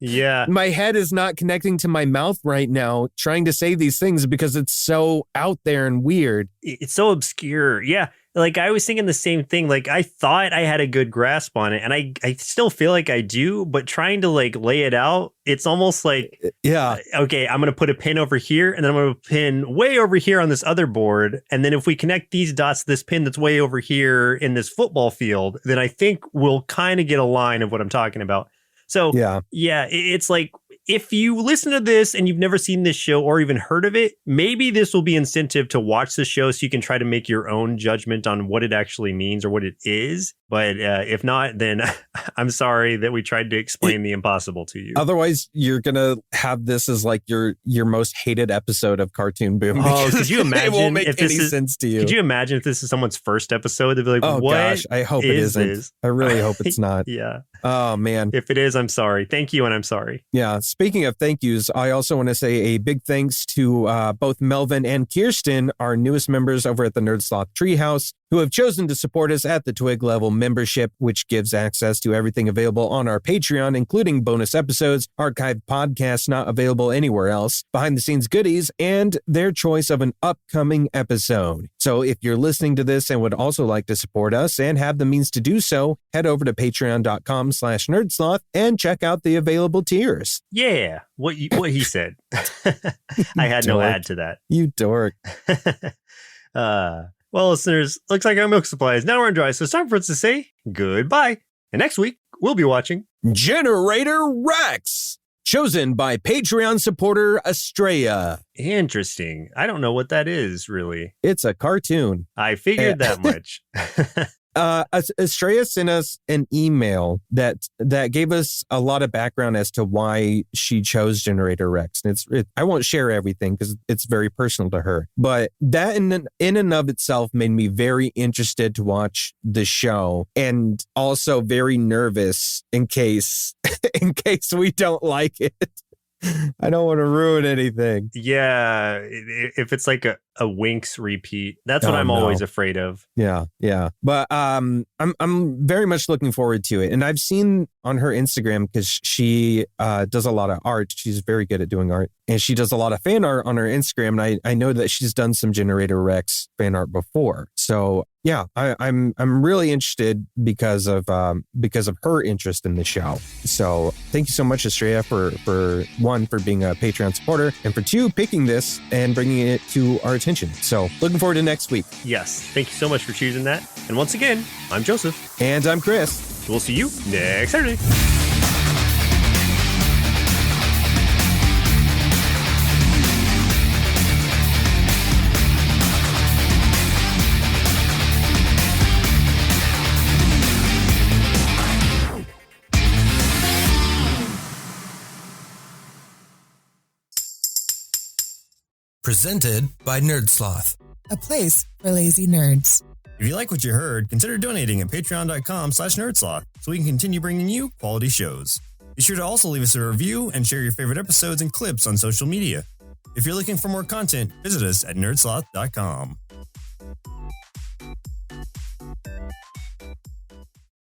Yeah. My head is not connecting to my mouth right now trying to say these things because it's so out there and weird. It's so obscure. Yeah. Like I was thinking the same thing. Like I thought I had a good grasp on it, and I still feel like I do, but trying to like lay it out, it's almost like, yeah, okay, I'm going to put a pin over here, and then I'm going to pin way over here on this other board. And then if we connect these dots to this pin that's way over here in this football field, then I think we'll kind of get a line of what I'm talking about. So yeah, it's like, if you listen to this and you've never seen this show or even heard of it, maybe this will be incentive to watch the show so you can try to make your own judgment on what it actually means or what it is. But if not, then I'm sorry that we tried to explain the impossible to you. Otherwise, you're going to have this as like your most hated episode of Cartoon Boom. Oh, could you imagine? It won't make if this any is, sense to you. Could you imagine if this is someone's first episode? They'd be like, oh, what gosh, I hope it isn't. This? I really hope it's not. Yeah. Oh, man. If it is, I'm sorry. Thank you, and I'm sorry. Yeah. Speaking of thank yous, I also want to say a big thanks to both Melvin and Kirsten, our newest members over at the Nerd Sloth Treehouse, who have chosen to support us at the Twig level membership, which gives access to everything available on our Patreon, including bonus episodes, archived podcasts not available anywhere else, behind the scenes goodies, and their choice of an upcoming episode. So if you're listening to this and would also like to support us and have the means to do so, head over to patreon.com/nerdsloth and check out the available tiers. Yeah, what he said. I had no add to that. You dork. Well, listeners, looks like our milk supply is now run dry, so it's time for us to say goodbye. And next week, we'll be watching Generator Rex, chosen by Patreon supporter Estrella. Interesting. I don't know what that is, really. It's a cartoon. I figured that much. Estrella sent us an email that gave us a lot of background as to why she chose Generator Rex. And I won't share everything because it's very personal to her. But that in and of itself made me very interested to watch the show, and also very nervous in case we don't like it. I don't want to ruin anything. Yeah, if it's like a Winx repeat, that's what I'm always afraid of. Yeah. But I'm very much looking forward to it. And I've seen on her Instagram, because she does a lot of art. She's very good at doing art. And she does a lot of fan art on her Instagram. And I know that she's done some Generator Rex fan art before. So yeah, I'm really interested because of her interest in the show. So thank you so much, Estrella, for one, for being a Patreon supporter, and for two, picking this and bringing it to our attention. So looking forward to next week. Yes, thank you so much for choosing that. And once again, I'm Joseph. And I'm Chris. We'll see you next Saturday. Presented by Nerdsloth, a place for lazy nerds. If you like what you heard, consider donating at patreon.com/nerdsloth so we can continue bringing you quality shows. Be sure to also leave us a review and share your favorite episodes and clips on social media. If you're looking for more content, visit us at nerdsloth.com.